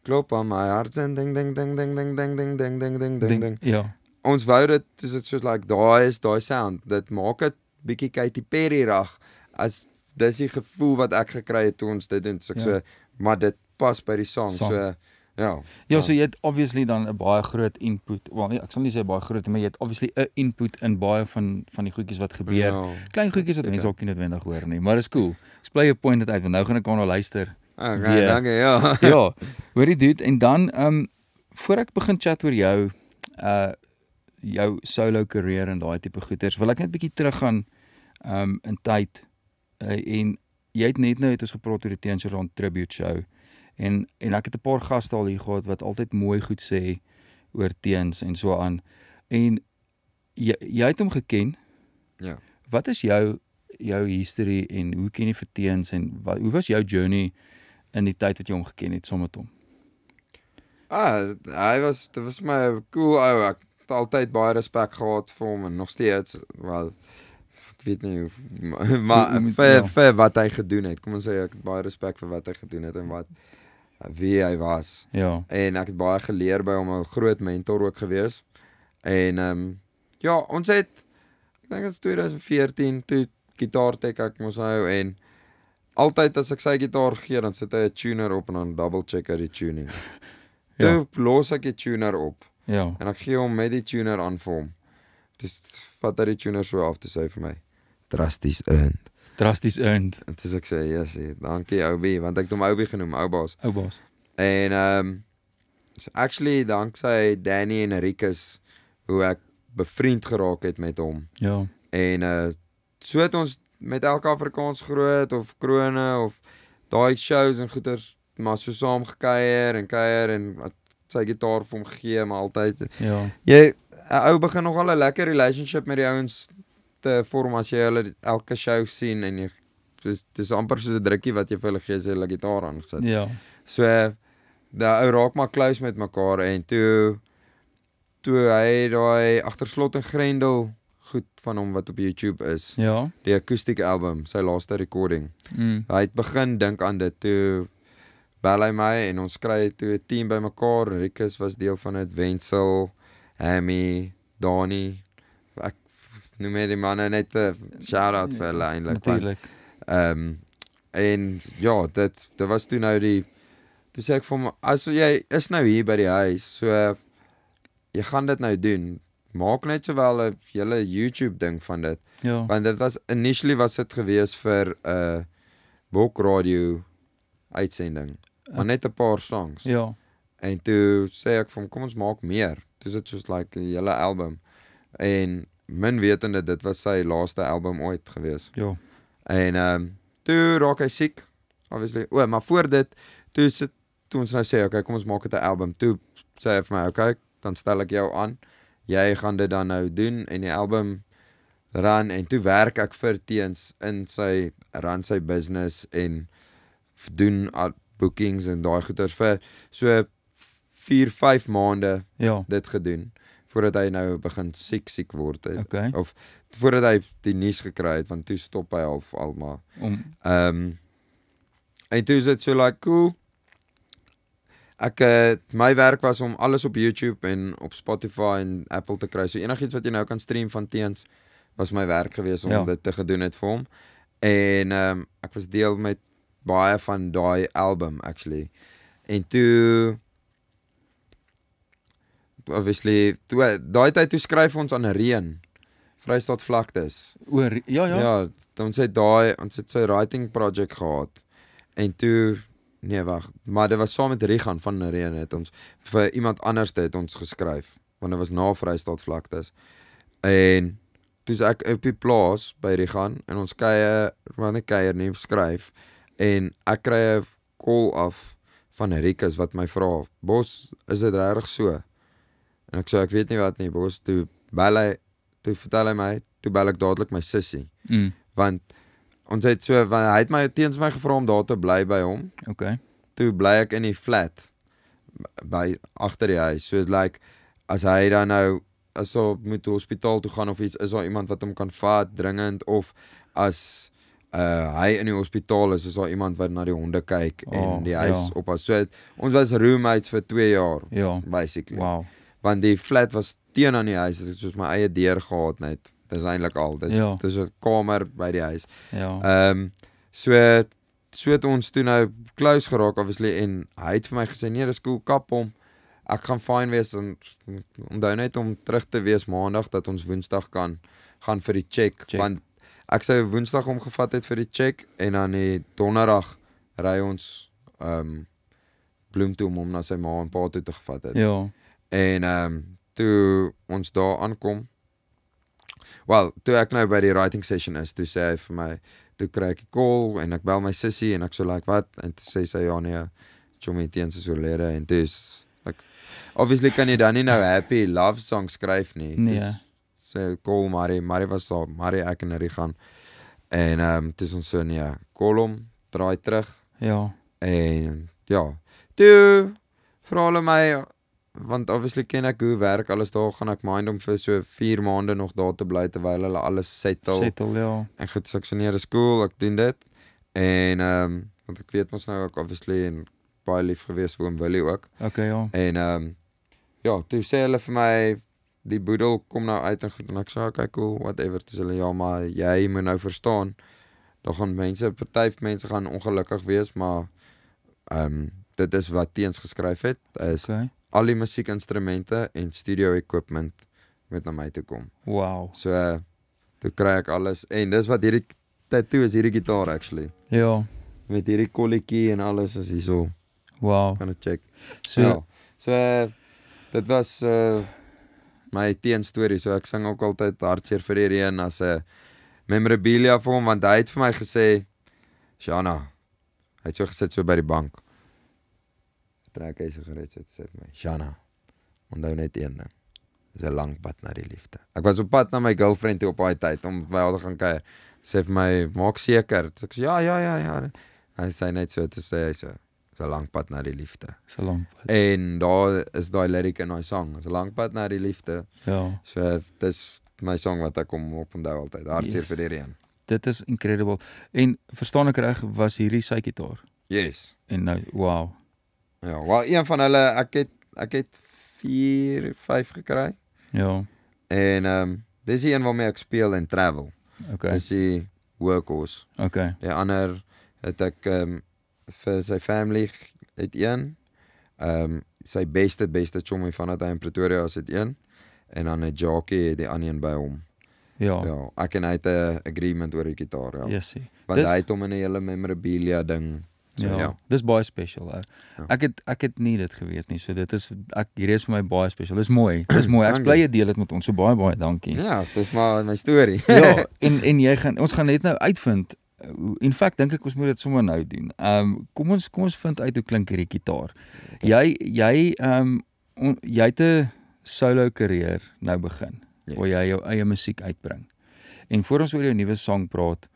klop aan my hart en ding ding ding ding ding ding ding ding ding ding ding ding. Ja. Ons wou dit soos like daai sound. Dit maak dit bietjie Katy Perry rag as dis die gevoel wat ek gekry het toe ons dit doen. So ek so maar dit pas by die song. So ja. Ja, so jy het obviously dan 'n baie groot input. Wel, ek sal nie sê baie groot, maar jy het obviously 'n input in baie van die goedjies wat gebeur. Ja. Klein goedjies wat Seker. mense ook nie noodwendig hoor nie, maar dis cool. Explain jou point dit uit want nou gaan ek aan luister. Okay, Weer. dankie, ja. Ja, hoorie dude en dan voor ek begin chat oor jou solo career en daai tipe goeters, wil ek net bietjie teruggaan in tyd en jy het net nou het ons gepraat oor die Teens Rond tribute show en ek het 'n paar gaste al hier gehad wat altyd mooi goed sê oor Teens en so aan en jy het hom geken. Ja. Wat is jou history en hoe ken jy vir Teens en hoe was jou journey in die tyd wat jy hom geken het saam met hom? Dit was my 'n cool ou. Ek het altyd baie respek gehad vir hom en nog steeds, wel ek weet nie hoe maar vir wat hy gedoen het. Kom ons sê ek het baie respek vir wat hy gedoen het en wie hy was. Ja. En ek het baie geleer by hom, 'n groot mentor ook gewees. En ja, ons het ek dink dit is 2014 toe gitaartek ek mos nou en altyd as ek sy gitaar gee, dan sit hy 'n tuner op en dan double check hy die tuning. Toe los ek die tuner op Ja. en ek gee hom met die tuner aan vir hom. Dis vat hy die tuner so af te sê vir my. Drasties earned. Drasties earned. En dis ek sê, yes, dankie Oubie, want ek het hom Oubie genoem, ou baas. Ou baas. En So actually, dankzij Danny en Rikus, hoe ek bevriend geraak het met hom. Ja. En so het ons met elke Afrikaans groot of krone of daai shows en goeters maar so saam gekuier en sy gitaar vir hom gegee, maar altyd. Ja. 'n Ou begin nogal 'n lekker relationship met die ouens te vorm as jy hulle elke show sien en jy dis amper soos 'n drukkie wat jy vir hulle gee as jy hulle gitaar aangesit. Ja. So daai ou raak maar close met mekaar en toe hy daai agter slot en grendel goed van hom wat op YouTube is. Ja. Die akoestiek album, sy laaste recording. Hy het begin dink aan dit toe bel hy my en ons kry toe 'n team bymekaar. Rikus was deel van dit, Wenzel, Hammy, Dani. Ek noem die manne net 'n shout-out vir hulle eintlik. Natuurlik. En ja, dit was toe nou toe sê ek vir hom, as jy is nou hier by die huis, so jy gaan dit nou doen. Maak net sowel 'n hele YouTube ding van dit. Ja. Want dit was initially was dit gewees vir 'n Bok Radio uitsending, maar net 'n paar songs. Ja. En toe sê ek vir hom, kom ons maak meer. Toe is dit soos like 'n hele album. En min wetende dit was sy laaste album ooit gewees. Ja. En toe raak hy siek, obviously. Maar voor dit toe ons nou sê, okay, kom ons maak dit 'n album. Toe sê hy vir my, okay, dan stel ek jou aan. Jy gaan dit dan nou doen en die album run en toe werk ek vir Teens in run sy business en doen bookings en daai goeders vir so 4-5 maande dit gedoen voordat hy nou begin siek word het. Okay. Of voordat hy die nuus gekry het, want toe stop hy almal. En toe is dit so like cool. My werk was om alles op YouTube en op Spotify en Apple te kry. So enigiets wat jy nou kan stream van Teens was my werk gewees om dit te gedoen het vir hom. En ek was deel met baie van daai album actually. En toe obviously daai tyd toe skryf ons aan reën. Vrystaat vlaktes. Ja, ons het sy writing project gehad. En toe nee, wag, maar dit was saam met Rigan van Reën het ons vir iemand anders het ons geskryf, want dit was na Vrystaat vlaktes. En toe ek op die plaas by Rigan en ons kuier nie skryf en ek kry 'n call af van Rikus wat my vra, "Bos, is dit regtig so?" En ek sê ek weet nie wat nie, Bos. Toe vertel hy my, toe bel ek dadelik my sussie. Want ons het hy het my teens my gevra om daar te bly by hom. Okay. Toe bly ek in die flat by agter die huis. So like as hy dan nou as hy moet hospitaal toe gaan of iets, is daar iemand wat hom kan vat dringend, of as hy in die hospitaal is daar iemand wat na die honde kyk en die huis oppas. So ons was roommates vir 2 jaar basically. Wow. Want die flat was teen aan die huis, het soos my eie deur gehad net. Dis eintlik al. Dis 'n kamer by die huis. So het ons toe nou close geraak obviously en hy het vir my gesê nee, dis cool, kap hom. Ek gaan fine wees en onthou net om terug te wees maandag dat ons woensdag kan gaan vir die check. Want ek sou woensdag omgevat het vir die check en dan die donderdag ry ons Bloemtoe om na sy ma en pa toe te gevat het. Ja. En toe ons daar aankom, toe ek nou by die writing session is, toe sê hy vir my, toe kry ek 'n call en ek bel my sussie en ek so like wat, en toe sê sy ja nee, Chommy Teens is oorlede en dis obviously kan jy dan nie nou happy love song skryf nie. Nee. Sê call Marie was daar, Marie ek en hy gaan en dis ons so nee, call hom, draai terug. Ja. En ja, toe vra hulle my, want obviously ken ek hoe werk alles daar, gaan ek mind om vir so 4 maande nog daar te bly terwyl hulle alles settle ja. En goed, so ek sê nee, dis cool, ek doen dit. En want ek weet ons nou ook obviously en baie lief gewees vir oom Willie ook. Okay, ja. En ja, toe sê hulle vir my die boedel kom nou uit en goed en ek sê okay, cool, whatever. Toe sê hulle ja, maar jy moet nou verstaan, daar gaan party mense gaan ongelukkig wees, maar dit is wat Teens geskryf het, is al die musiekinstrumente en studio equipment moet na my toe kom. Wow. So toe kry ek alles en dis wat hierdie tattoo is, hierdie gitaar actually. Ja. Met hierdie kolletjie en alles is hierso. Wow. Kan ek check. So ja. So dit was my teenstorie, so ek sing ook altyd Hartseer vir die reën as 'n memorabilia vir hom, want hy het vir my gesê, Shana, hy het so gesit so by die bank. Trek hy sigaret so, sê vir my, Shana, onthou net een ding. Dis 'n lang pad na die liefde. Ek was op pad na my girlfriend toe op daai tyd om by haar te gaan kuier. Sê vir my, maak seker. So ek sê ja. Hy sê net so, toe sê hy so, dis 'n lang pad na die liefde. Dis 'n lang pad. En daar is daai lyric in daai sang. Dis 'n lang pad na die liefde. Ja. So dis my song wat ek kom op onthou altyd. Hartseer vir die reën. Dit is incredible. En verstaan ek reg, was hierdie sy gitaar? Yes. En nou, wow. Ja, wel een van hulle ek het 4, 5 gekry. Ja. En dis die een waarmee ek speel en travel. Okay. Dis die workhorse. Okay. Die ander het ek vir sy family het een. Sy beste chommie vanat hy in Pretoria is het een. En dan 'n jockey het die ander een by hom. Ja. Ja, ek en hy het 'n agreement oor die gitaar, ja. Yes. Want hy het hom in 'n hele memorabilia ding. So, ja. Dis baie special. Ou. Ja. Ek het nie dit geweet nie. So dit is hierdie is vir my baie special. Dis mooi. Dis mooi. Ek bly jy deel dit met ons. So baie dankie. Ja, dis maar my storie. Ja, en ons gaan net nou uitvind. In feite dink ek ons moet dit sommer nou doen. Kom ons vind uit hoe klink hierdie gitaar. Okay. Jy het 'n solo carrière nou begin. Yes. Waar jy jou eie musiek uitbring. En voor ons oor jou nuwe song praat,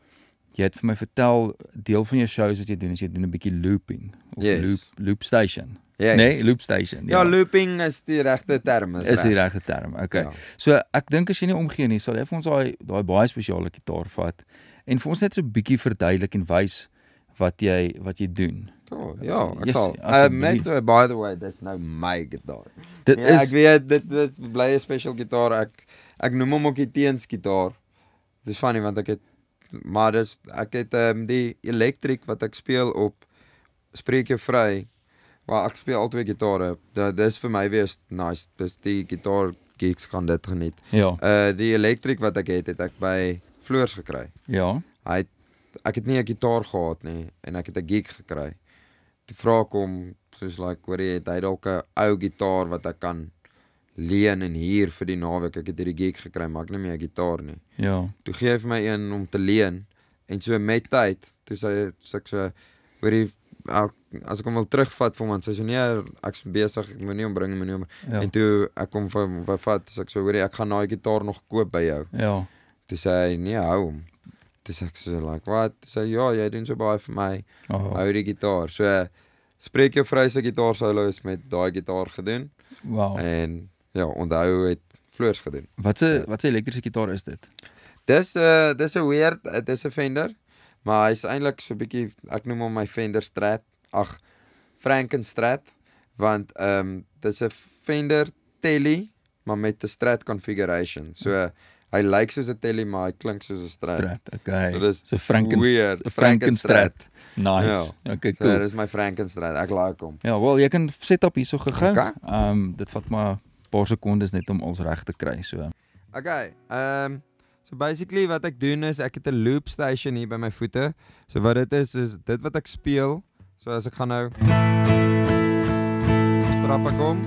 jy het vir my vertel deel van jou shows wat jy doen is jy doen 'n bietjie looping of Yes. loop station. Yes. Nee, loop station. Ja, looping is die regte term. Is die regte term. Okay. Ja. So ek dink as jy nie omgee nie, sal jy vir ons daai baie spesiale gitaar vat en vir ons net so 'n bietjie verduidelik en wys wat jy doen. Oh, ja, ek Yes, sal. Net so, by the way, dis nou my gitaar. Dit Ja, is ek weet dit bly 'n special gitaar. Ek noem hom ook die teens gitaar. Dit is funny want ek het die elektrik wat ek speel op Spreek Jou Vry. Maar ek speel albei gitare. Dis vir my weer nice. Dis die gitaar gigs gaan dit geniet. ja. Die elektrik wat ek het ek by Floors gekry. Ja. Ek het nie 'n gitaar gehad nie en ek het 'n gig gekry. Toe vra ek hom soos like, hoor jy, het hy dalk 'n ou gitaar wat ek kan leen en hier vir die naweek. Ek het hierdie gig gekry, maar ek het nie meer 'n gitaar nie. Ja. Toe gee hy vir my een om te leen en so met tyd, toe sê ek so, hoor jy, as ek hom wil terugvat vir hom, want sy sê nee, ek's besig, ek moet nie ombring. Ja. En toe ek kom vir vat, sê ek so, hoor jy, ek gaan daai gitaar nog koop by jou. Ja. Toe sê hy, nee, hou hom. Toe sê ek so, like, wat? Toe sê hy, ja, jy doen so baie vir my. Hou die gitaar. So, Spreek Jou Vry se gitaar solo is met daai gitaar gedoen. Wow. En ja, onthou het Floors gedoen. Wat se elektriese gitaar is dit? Dis 'n weird, dis 'n Fender, maar hy's eintlik so 'n bietjie, ek noem hom my Fender Strat. Frankenstrat, want dis 'n Fender Telly, maar met 'n Strat configuration. So hy lyk soos 'n Telly, maar hy klink soos 'n Strat. Okay. So dis so weird. Frankenstrat. Nice. Ja. Okay, So cool. dis my Frankenstrat. Ek like hom. Ja, wel, jy kan set up hierso gou-gou. Okay. Dit vat maar 'n paar sekondes net om ons reg te kry, so. Okay, so basically wat ek doen is ek het 'n loop station hier by my voete. So wat dit is dit wat ek speel. So as ek gaan nou trap ek om.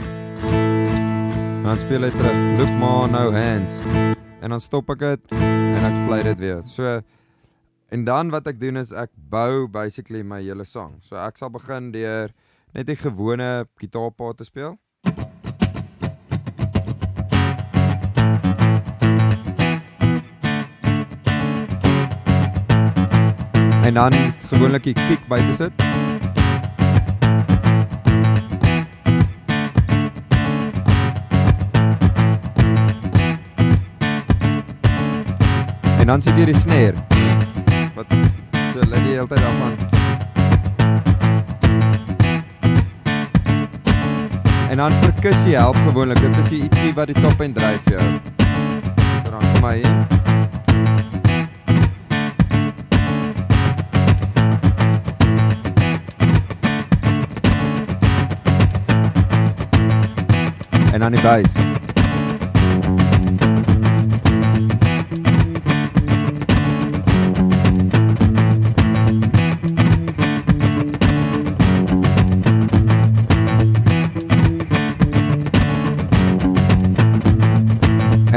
Dan speel hy terug. Look more no hands. En dan stop ek dit en ek play dit weer. So en dan wat ek doen is ek bou basically my hele song. So ek sal begin deur net 'n gewone gitaarpaat te speel. En dan gewoonlik die kick by te sit. En dan sit jy die snare. Wat so laat jy altyd afgaan. En dan perkussie help gewoonlik. Dit is ietsie wat die top en dryf jou. So dan kom hy hier. En dan die bass.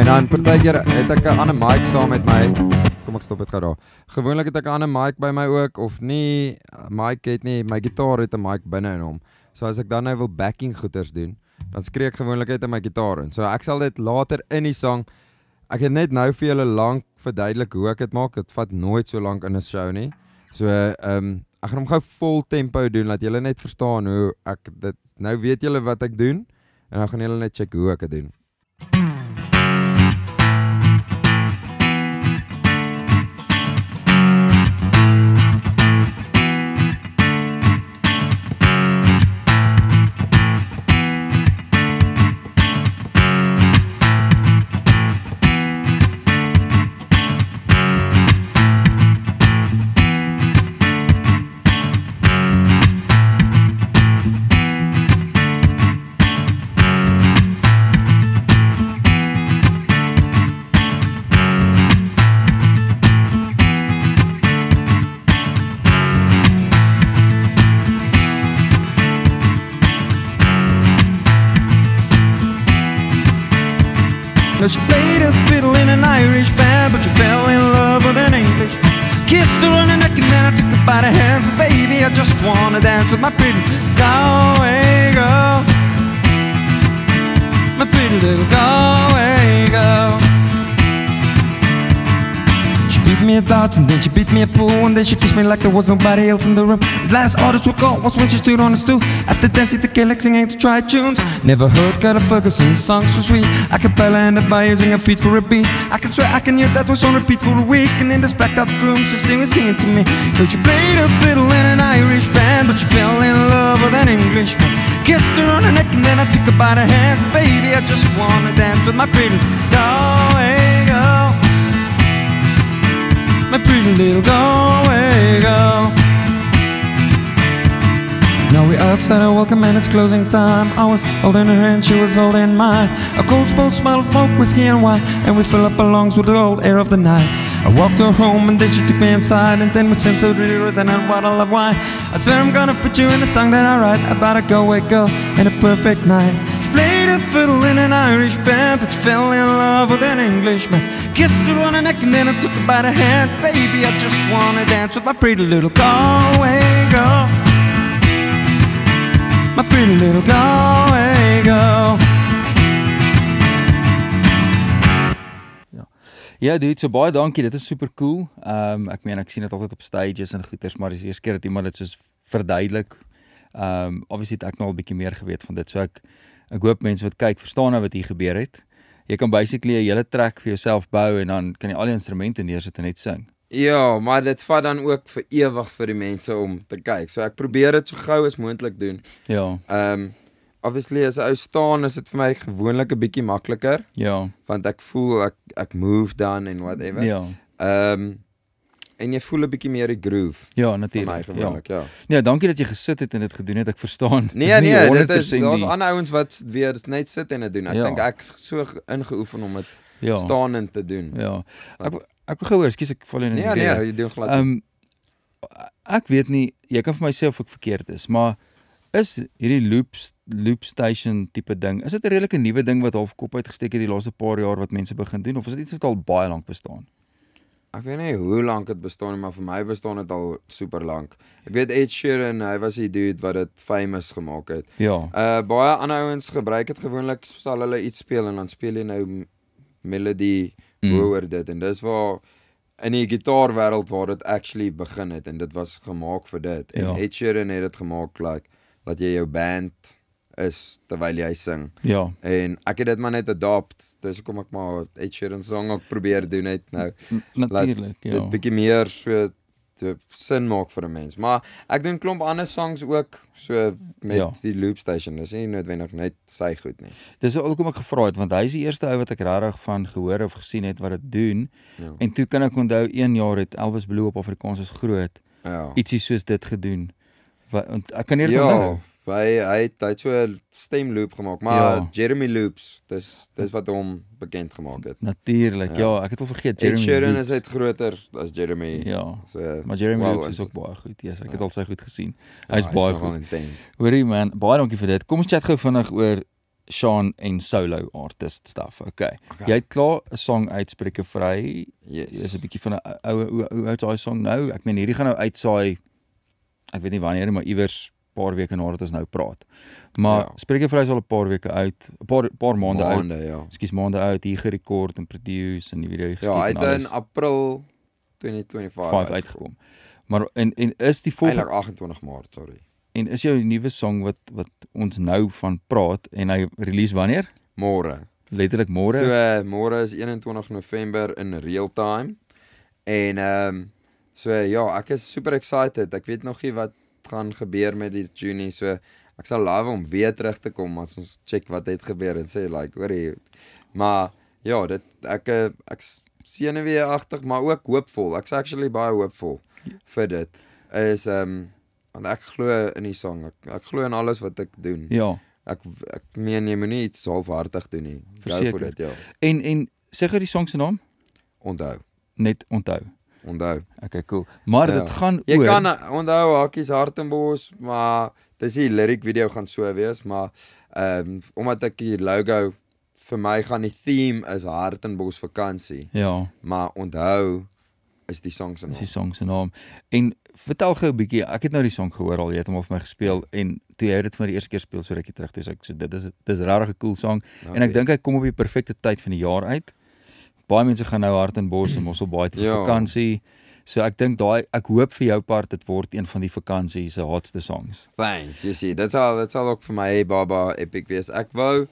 En dan partykeer het ek 'n ander mic saam met my. Kom ek stop dit gou daar. Gewoonlik het ek 'n ander mic by my ook of nie. Mic het nie, my gitaar het 'n mic binne in hom. So as ek dan nou wil backing goeters doen, dan skree ek gewoonlik uit in my gitaar in. So ek sal dit later in die sang. Ek het net nou vir julle lank verduidelik hoe ek dit maak. Dit vat nooit so lank in 'n show nie. So ek gaan hom gou vol tempo doen laat julle net verstaan hoe ek dit. Nou weet julle wat ek doen en dan gaan julle net check hoe ek dit doen. She played a fiddle in an Irish band, but you fell in love with an English. Kissed her on the neck and then I took her by the hands. Baby, I just wanna dance with my pretty Galway girl. My pretty little Galway girl. She beat me at darts and then she beat me at pool, and then she kissed me like there was nobody else in the room. The last orders were called was when she stood on the stool after dancing to Gaelic, singing to try tunes. Never heard Carter Ferguson's songs so sweet. I could barely end up by using her feet for a beat. I could swear I can hear that was on repeat for a week. And in this blacked out room she was singing to me. So she played a fiddle in an Irish band, but she fell in love with an Englishman. Kissed her on the neck and then I took her by the hands. Baby, I just wanna dance with my pretty Galway girl. My pretty little Galway girl. Now we're outside our welcome and it's closing time. I was holding her hand, she was holding mine. A cold bowl smell of smoke, whiskey and wine, and we fill up our lungs with the cold air of the night. I walked her home and then she took me inside, and then we sent her to rose and a bottle of wine. I swear I'm gonna put you in the song that I write about a Galway girl and a perfect night. She played a fiddle in an Irish band, but she fell in love with an Englishman. Kissed her on the neck and then I took her by the hands. Baby, I just wanna dance with my pretty little Galway girl. My pretty little Galway girl. Ja, dude, so baie dankie, dit is super cool. Ek meen, ek sien dit altyd op stages en goeters, maar dis die eerste keer dat iemand dit soos verduidelik. Obviously het ek nou al 'n bietjie meer geweet van dit, so ek hoop mense wat kyk, verstaan nou wat hier gebeur het. Jy kan basically 'n hele track vir jouself bou en dan kan jy al die instrumente neersit en net sing. Ja, maar dit vat dan ook vir ewig vir die mense om te kyk. So ek probeer dit so gou as moontlik doen. Ja. Obviously as 'n ou staan is dit vir my gewoonlik 'n bietjie makliker. Ja. Want ek voel ek move dan en whatever. Ja. En jy voel 'n bietjie meer die groove. Ja, natuurlik. Ja. Nee, dankie dat jy gesit het en dit gedoen het. Ek verstaan. Nee, dit is daar's ander ouens wat weer net sit en dit doen. Ek dink ek's so ingeoefen om dit staanend te doen. Ja. Ek wil gou hoor, ekskuus ek val in. Nee, jy doen glad. Ek weet nie, jy kan vir myself ook verkeerd is, maar is hierdie loop station tipe ding, is dit 'n redelike nuwe ding wat half kop uitgesteek het die laaste paar jaar wat mense begin doen, of is dit iets wat al baie lank bestaan? Ek weet nie hoe lank dit bestaan, maar vir my bestaan dit al super lank. Ek weet Ed Sheeran, hy was die dude wat dit famous gemaak het. Ja. Baie ander ouens gebruik dit gewoonlik, sal hulle iets speel en dan speel jy nou melody oor dit, en dis waar in die gitaarwêreld waar dit actually begin het, en dit was gemaak vir dit. En Ed Sheeran het dit gemaak like dat jy jou band is terwyl jy sing. Ja. En ek het dit maar net adopt. Dis hoekom ek maar Ed Sheeran song ook probeer doen het nou. Natuurlik, ja. Dit bietjie meer so sin maak vir 'n mens. Maar ek doen klomp ander songs ook so met die loop station. Dis nie noodwendig net sy goed nie. Dis hoekom ek gevra het, want hy is die eerste ou wat ek regtig van gehoor of gesien het wat dit doen. Ja. En toe kan ek onthou 1 jaar het Elvis Blue op Afrikaans is groot. Ja. Ietsie soos dit gedoen. Ek kan nie dit onthou. Hy het so 'n stemloop gemaak, maar Jeremy Loops, dis wat hom bekend gemaak het. Natuurlik, ja, ek het al vergeet Jeremy Loops. Ed Sheeran is uit groter as Jeremy. Ja, so, maar Jeremy Loops is ook baie goed, yes, ek het al sy goed gesien. Hy is baie goed. Hoorie man, baie dankie vir dit. Kom ons chat gou vinnig oor Sean en solo artist stuff. Okay. Jy het klaar 'n song uitspreke vry. Yes. Dis 'n bietjie van 'n hoe oud is daai song nou? Ek meen hierdie gaan nou uitsaai. Ek weet nie wanneer, maar iewers paar weke nadat ons nou praat. Maar Ja. Spreke vry is al 'n paar weke uit, 'n paar maande uit. Ja. Ekskuus, maande uit, hier gerekord en produce en die video geskiet Ja, hy en het alles. in April 2025 5 uitgekom. Maar en is die volgende Eintlik 28 Maart, sorry. en is jou nuwe song wat ons nou van praat en hy release wanneer? Môre. Letterlik môre. So môre is 21 November in real time. En so ja, ek is super excited. Ek weet nog nie wat gaan gebeur met die tune nie. So ek sal love om weer terug te kom as ons check wat het gebeur en sê like, hoorie. Maar ja, dit ek senuweeagtig, maar ook hoopvol. Ek's actually baie hoopvol vir dit. Is want ek glo in die song. Ek glo in alles wat ek doen. Ja. Ek meen jy moet nie iets halfhartig doen nie. Go Verseker. vir dit, ja. En sê gou die song se naam? Onthou. Net onthou. Onthou. Okay, cool. Maar Ja. dit gaan Jy oor kan onthou Hakkies Hartenbos, maar dis die lyric video gaan so wees, maar omdat ek die logo vir my gaan die theme is Hartenbos vakansie, ja, maar onthou is die song se dis naam. die song se naam. En vertel gou 'n bietjie, ek het nou die song gehoor al, jy het hom al vir my gespeel en toe jy dit vir die eerste keer speel so rukkie terug, toe sê ek so dis regtig 'n cool song en ek dink hy kom op die perfekte tyd van die jaar uit. Baie mense gaan nou Hartenbos en Mosselbaai toe vir Ja. vakansie. So ek dink ek hoop vir jou part dit word een van die vakansie se hotste songs. Thanks, jy sien, dit sal ook vir my Hey Baba epic wees. Ek wou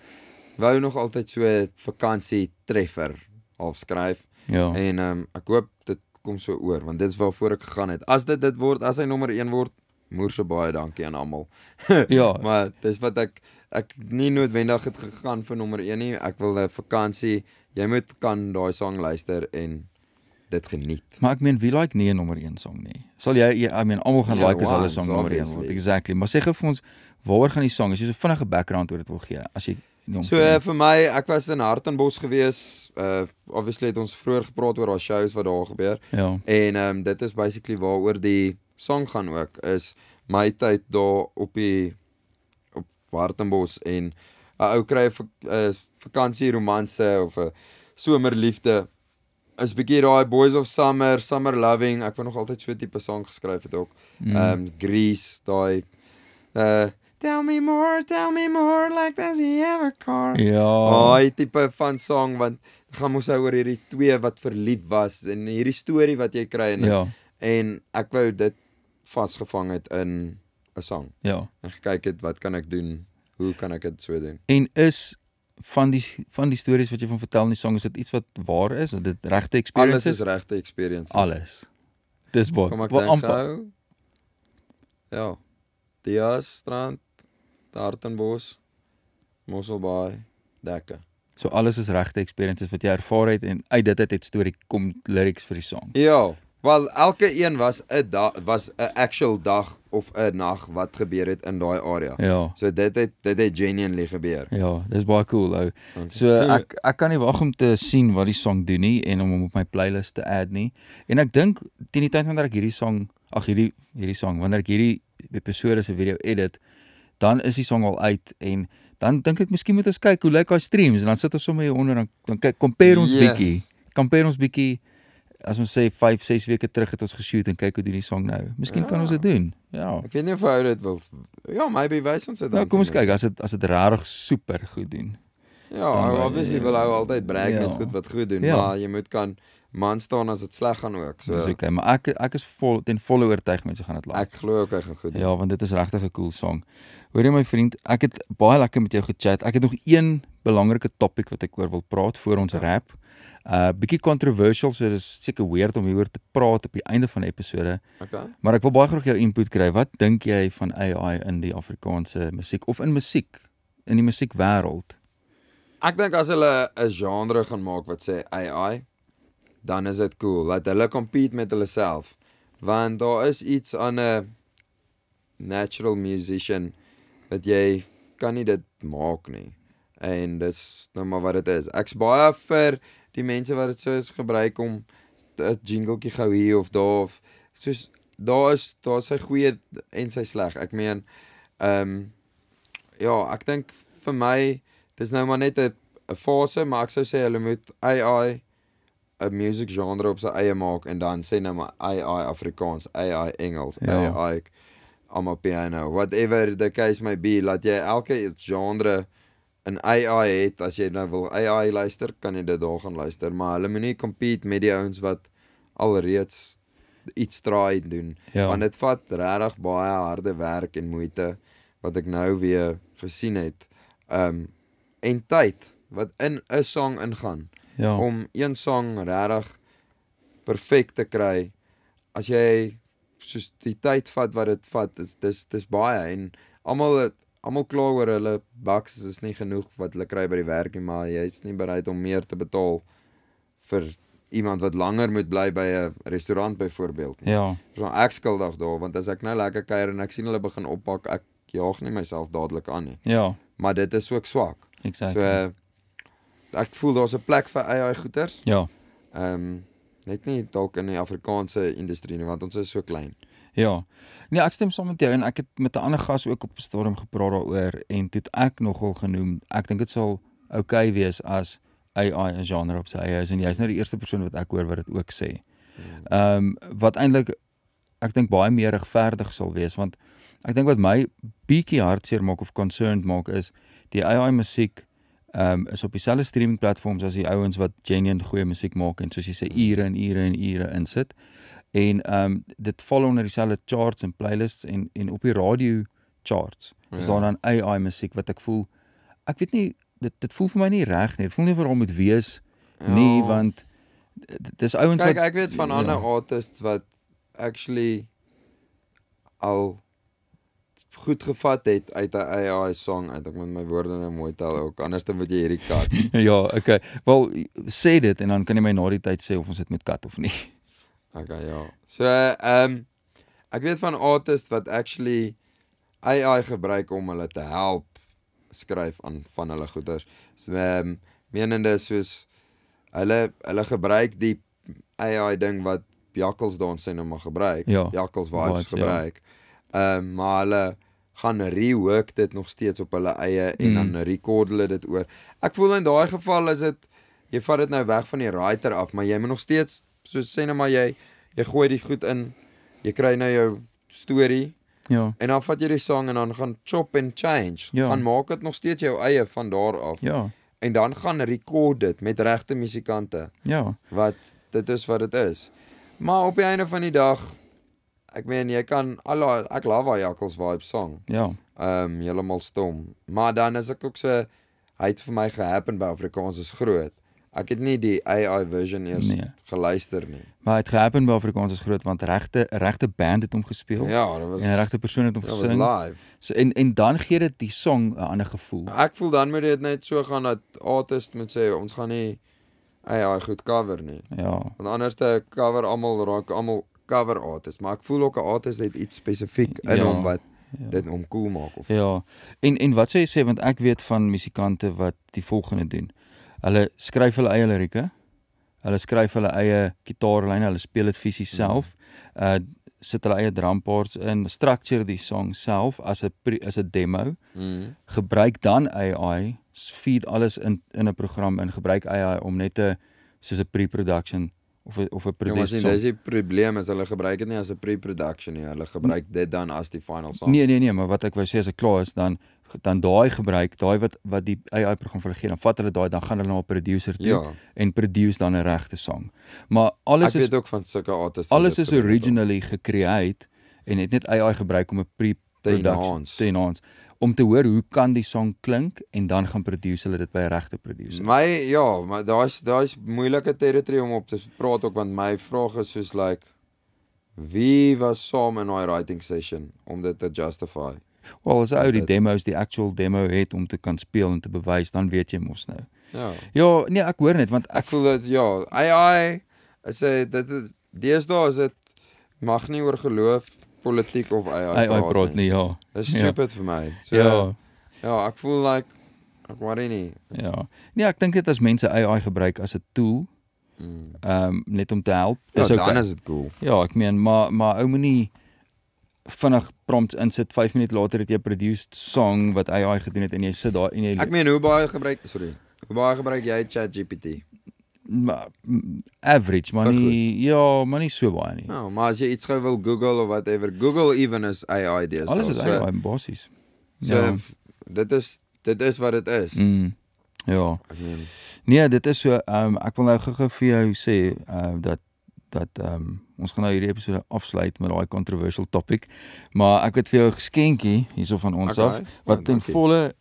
nog altyd so 'n vakansie treffer al skryf. Ja. En ek hoop dit kom so oor, want dit is waarvoor ek gegaan het. As dit word, as hy nommer 1 word, moer so baie dankie aan almal. Ja. Maar dis wat ek nie noodwendig het gegaan vir nommer 1 nie. Ek wil 'n vakansie. Jy moet kan daai song luister en dit geniet. Maar ek meen wie like nie 'n nommer 1 song nie. Sal jy I mean almal gaan Ja, like as hulle once, song nommer 1 word. obviously. Exactly. Maar sê gou vir ons waaroor gaan die song? As jy so vinnige background oor dit wil gee, as jy nie So vir my, ek was in Hartenbos gewees. Obviously het ons vroeër gepraat oor daai shows wat daar gebeur. ja. En dit is basically waaroor die song gaan ook, is my tyd daar op Hartenbos en 'n ou kry 'n vakansie romanse of 'n somerliefde. Is bietjie daai Boys of Summer, Summer Loving. Ek wou nog altyd so 'n tipe song geskryf het ook. Grease, daai tell me more, like does he ever car. Ja. Daai tipe van song, want dit gaan mos oor hierdie twee wat verlief was en hierdie storie wat jy kry Ja. en ek wou dit vasgevang het in 'n song. Ja. En gekyk het wat kan ek doen? Hoe kan ek dit so doen? En is van die stories wat jy van vertel in die song, is dit iets wat waar is? Is dit regte Alles experiences? is regte experiences. Alles. Dis baie. Kom ek Wat dink amper. gou. Ja. Dias strand, Hartenbos, Mosselbaai, Dekke. So alles is regte experiences wat jy ervaar het en uit dit het storie kom lyrics vir die song. Ja, wel elke een was 'n actual dag of 'n nag wat gebeur het in daai area. Ja. So dit het genuinely gebeur. Ja, dis baie cool ou. So ek kan nie wag om te sien wat die song doen nie en om hom op my playlist te add nie. En ek dink teen die tyd wanneer ek hierdie song wanneer ek hierdie episode se video edit, dan is die song al uit en dan dink ek miskien moet ons kyk hoe lyk daai streams en dan sit ons sommer hier onder dan kyk compare ons bietjie. As ons sê 5-6 weke terug het ons geshoot en kyk hoe doen die song nou. Miskien kan ons dit doen. Ja. Ek weet nie of hy dit wil. Ja, maybe wys ons dit dan. Nou kom ons kyk as dit regtig super goed doen. Ja, dan obviously wil hy altyd brag ja. met goed wat goed doen, Ja. maar jy moet kan man staan as dit sleg gaan ook. So Dis okay, maar ek is ten volle oortuig mense gaan dit like. ek glo ook hy gaan goed doen. Ja, want dit is regtig 'n cool song. Hoor jy my vriend, ek het baie lekker met jou gechat. Ek het nog een belangrike topic wat ek oor wil praat voor ons rap. Bietjie controversial, so dis seker weird om hieroor te praat op die einde van die episode, Okay. maar ek wil baie graag jou input kry. Wat dink jy van AI in die Afrikaanse musiek of in die musiekwêreld? Ek dink as hulle 'n genre gaan maak wat sê AI, dan is dit cool. Laat hulle compete met hulle self. Want daar is iets aan 'n natural musician dat jy kan nie dit maak nie. En dis nou maar wat dit is. Ek's baie vir die mense wat dit soos gebruik om 'n jingletjie gou hier of daar of soos daar is sy goeie en sy sleg. Ek meen ja, ek dink vir my dis nou maar net 'n fase, maar ek sou sê hulle moet AI 'n music genre op sy eie maak en dan sê nou maar AI Afrikaans, AI Engels, AI Amapiano, whatever the case may be, laat jy elke genre in AI het, as jy nou wil AI luister, kan jy dit daar gaan luister, maar hulle moet nie compete met die ouens wat alreeds iets try doen, want dit vat regtig baie harde werk en moeite, wat ek nou weer gesien het, en tyd, wat in 'n song ingaan, om een song regtig perfek te kry, as jy soos die tyd vat wat dit vat, dis baie, en almal kla oor hulle bucks is nie genoeg wat hulle kry by die werk nie, maar jy is nie bereid om meer te betaal vir iemand wat langer moet bly by 'n restaurant byvoorbeeld. Ja. So ek skuldig daar, want as ek nou lekker kuier en ek sien hulle begin oppak, ek jaag nie myself dadelik aan nie. Ja. Maar dit is ook swak. Exactly. So ek voel daar's 'n plek vir AI goeters. Ja. Net nie dalk in die Afrikaanse industrie nie, want ons is so klein. Ja. Nee, ek stem saam met jou en ek het met 'n ander gas ook op 'n stadium gepraat daaroor en toe het ek nogal genoem, ek dink dit sal okay wees as AI 'n genre op sy eie is en jy's nou die eerste persoon wat ek hoor wat dit ook sê. Wat eintlik ek dink baie meer regverdig sal wees, want ek dink wat my bietjie hartseer maak of concerned maak is die AI musiek is op dieselfde streaming platforms as die ouens wat genuine goeie musiek maak en soos jy sê ure en ure en ure insit. En dit val onder dieselfde charts en playlists en op die radio charts is daar dan AI musiek wat ek voel, ek weet nie, dit voel vir my nie reg nie, dit voel nie vir hom moet wees nie, want dis ouens wat... Kijk, ek weet van ander artists wat actually al goed gevat het uit 'n AI song uit, ek moet my woorde nou mooi tel ook, anders dan moet jy hierdie kat. Ja, okay, wel, sê dit en dan kan jy my na die tyd sê of ons dit moet kat of nie. Okay, ja. So, ek weet van artists wat actually AI gebruik om hulle te help skryf van hulle goeders. So, menende soos, hulle gebruik die AI ding wat Jakkels dans sê nou maar gebruik, Jakkels vibes gebruik, maar hulle gaan rework dit nog steeds op hulle eie en dan record hulle dit oor. Ek voel in daai geval is dit, jy vat dit nou weg van die writer af, maar jy moet nog steeds, soos sê nou maar jy gooi die goed in, jy kry nou jou story, en dan vat jy die song en dan gaan chop and change, gaan maak dit nog steeds jou eie van daar af, en dan gaan record dit met regte musikante, wat dit is wat dit is. Maar op die einde van die dag, ek meen, jy kan, ek love Jakkels vibe song, heeltemal stom, maar dan is ek ook so, hy het vir my gehappen by Afrikaans is groot, ek het nie die AI version eers geluister nie. Maar het gehappen by Afrikaans is groot, want regte band het hom gespeel, en regte persoon het hom gesing, live. So, en dan gee dit die song 'n ander gevoel. Ek voel dan moet dit net so gaan dat artist moet sê, ons gaan nie AI goed cover nie. Want anders te cover raak almal cover artist, maar ek voel ook 'n artist het iets spesifiek in hom wat dit om cool maak. Of... Ja, en wat sou jy sê, want ek weet van musikante wat die volgende doen. Hulle skryf hulle eie lirieke, hulle skryf hulle eie gitaarlyne, hulle speel dit fisies self, sit hulle eie drumparts in, structure die song self as 'n demo, gebruik dan AI, feed alles in 'n program in, gebruik AI om net soos 'n pre-production of 'n produced song. Dis die probleem is hulle gebruik dit nie as 'n pre-production nie, hulle gebruik dit dan as die final song. Nee, maar wat ek wou sê as ek klaar is, dan daai gebruik, daai wat die AI program vir hulle gee, dan vat hulle daai, dan gaan hulle na 'n producer toe en produce dan 'n regte song. Maar alles ek weet ook van sulke artists. Alles is originally gecreate en het net AI gebruik om 'n pre-production te enhance. Om te hoor hoe kan die song klink en dan gaan produce hulle dit by 'n regte producer. Maar daar's moeilike territory om op te praat ook, want my vraag is soos wie was saam in daai writing session om dit te justify? Wel, as ou die demos, die actual demo het om te kan speel en te bewys, dan weet jy mos nou. Ja, nee, ek hoor net, want ek voel dit, AI, deesdae is dit, mag nie oor geloof, politiek of AI praat nie, Dis stupid vir my. So, ek voel ek worry nie. Nee, ek dink dit as mense AI gebruik as 'n tool, net om te help. Dan is dit cool. Ja, ek meen, maar ou moenie vinnig prompts insit, 5 minute later het jy 'n produced song wat AI gedoen het en jy sit daar en jy Ek meen, hoe baie gebruik jy ChatGPT? Average, maar nie so baie nie. Nou, maar as jy iets gou wil Google of whatever, Google even is AI deesdae. Alles is AI basies. So, dit is wat dit is. Ja. Ek meen, Nee, dit is so, ek wil nou gou vir jou sê, dat ons gaan nou hierdie episode afsluit met daai controversial topic, maar ek het vir jou 'n geskenkie hierso van ons af, wat ten volle,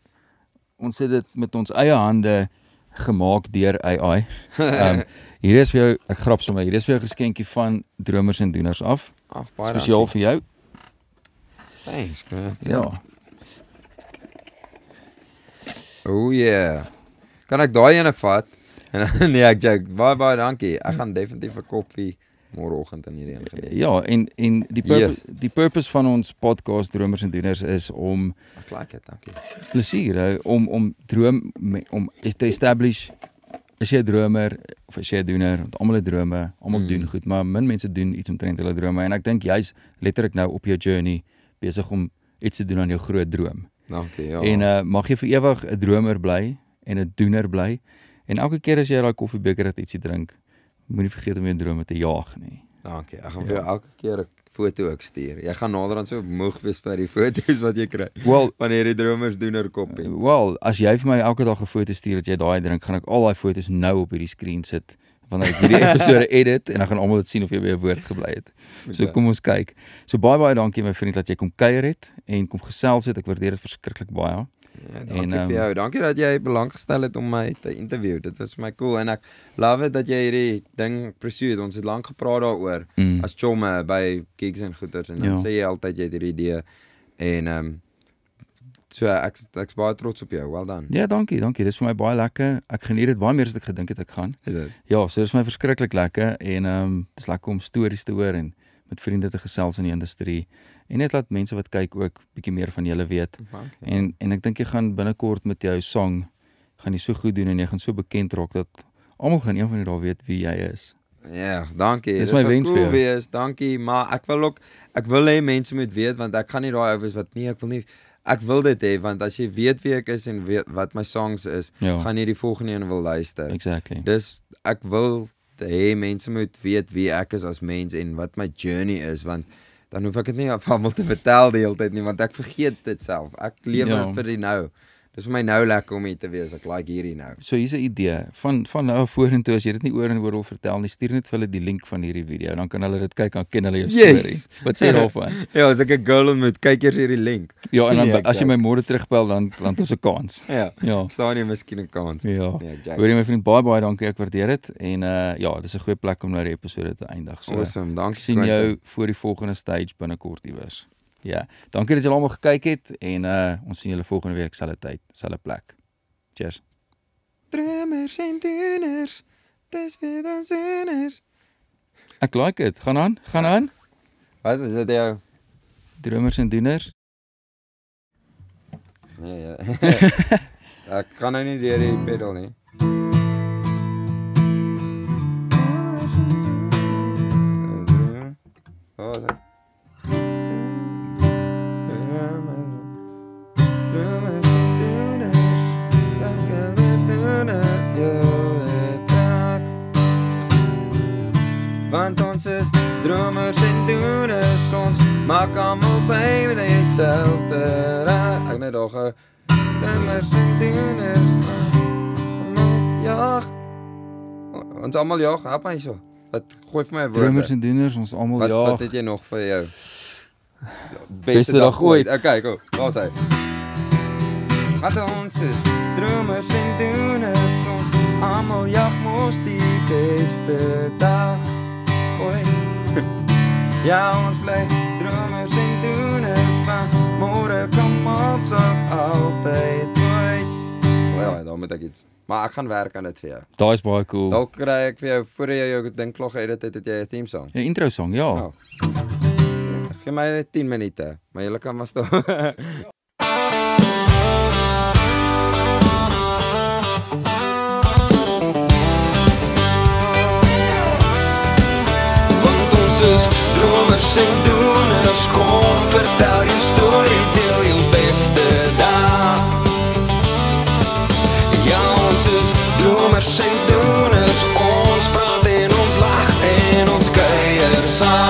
ons het dit met ons eie hande gemaak deur AI. Hier is vir jou, ek grap sommer, hier is vir jou 'n geskenkie van Dromers en Doeners af, spesiaal vir jou. Thanks, man. Ja. Oh yeah. Kan ek daai ene vat? En nee, ek joke. Baie dankie. Ek gaan definitief 'n koffie môreoggend in hierdie ingedeel. Ja, en die purpose van ons podcast Dromers en Doeners is om Ek like dit, dankie. plesier om te establish, is jy 'n dromer of is jy 'n doener, want almal het drome, almal doen goed, maar min mense doen iets omtrent hulle drome en ek dink jy's letterlik nou op jou journey besig om iets te doen aan jou groot droom. Dankie, ja. En mag jy vir ewig 'n dromer bly en 'n doener bly en elke keer as jy daai koffiebeker het ietsie drink, moenie vergeet om jou drome te jaag nie. Dankie. Ek gaan vir jou elke keer 'n foto ook stuur. Jy gaan nader aan so moeg wees vir die foto's wat jy kry. Wanneer die Dromers Doener koppie. As jy vir my elke dag 'n foto stuur dat jy daai drink, gaan ek al daai foto's nou op hierdie skerm sit wanneer ek hierdie episode edit en dan gaan almal dit sien of jy by 'n woord gebly het. So kom ons kyk. So baie dankie my vriend dat jy kom kuier het en kom gesels het. Ek waardeer dit verskriklik baie. Ja, dankie vir jou. Dankie dat jy belang gestel het om my te interview. Dit was vir my cool en ek love it dat jy hierdie ding pursue. Ons het lank gepraat daaroor as chomme by gigs en goeters en dan sê jy altyd jy het hierdie idee en so ek's baie trots op jou. Well done. Ja, dankie. Dis vir my baie lekker. Ek geniet dit baie meer as ek gedink het ek gaan. Is dit? Ja, so dis my verskriklik lekker en dis lekker om stories te hoor en met vriende te gesels in die industrie. En net laat mense wat kyk ook bietjie meer van julle weet. En ek dink jy gaan binnekort met jou song gaan jy so goed doen en jy gaan so bekend raak dat almal gaan een van die dae weet wie jy is. Ja, dankie. Dis my wens vir jou. Wees, dankie, maar ek wil hê mense moet weet want ek gaan nie daai ou wees wat ek wil dit hê want as jy weet wie ek is en weet wat my songs is, gaan jy die volgende een wil luister. Exactly. Dus ek wil hê mense moet weet wie ek is as mens en wat my journey is want dan hoef ek dit nie af almal te vertel die hele tyd nie, want ek vergeet dit self. Ek lewe vir die nou. Dis vir my nou lekker om hier te wees. Ek like hierdie nou. So hier's 'n idee. Van nou af vorentoe as jy dit nie oor en oor wil vertel nie, stuur net vir hulle die link van hierdie video. Dan kan hulle dit kyk, dan ken hulle jou storie. Wat sê jy daarvan? Ja, as ek 'n girl ontmoet, kyk eers hierdie link. Ja, en dan as jy my môre terugbel dan ons 'n kans. Ja. Staan jy miskien 'n kans. Ja. Hoor jy my vriend, baie dankie. Ek waardeer dit en dis 'n goeie plek om nou die episode te eindig. So, awesome. Dankie. Sien jou voor die volgende stage binnekort iewers. Ja, dankie dat julle almal gekyk het en ons sien julle volgende week selfde tyd, selfde plek. Cheers. Dromers en Doeners, dis weer dan sinners. Ek like dit. Gaan aan. Wat is dit jou? Dromers en Doeners. Nee, ek kan nou nie deur die pedal nie. Want ons is Dromers en Doeners, ons maak almal by met dieselfde raak. Ek net daar gou Dromers en Doeners, ons almal jaag, help my so. Wat gooi vir my woorde? Dromers en Doeners, ons almal jaag. Wat het jy nog vir jou? Beste dag ooit. Okay, kom, daar's hy. Want ons is Dromers en Doeners, ons almal jaag mos die beste dag. Ja, ons bly Dromers en Doeners, van môre kom ons altyd ooit. Ja, daar moet ek iets. Maar ek gaan werk aan dit vir jou. Daai is baie cool. Dalk kry ek vir jou voor jy jou ding klog edit het jy 'n theme song. 'n intro song, ja. Gee my net 10 minute, maar jy kan maar staan. Dromers en Doeners, kom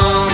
down.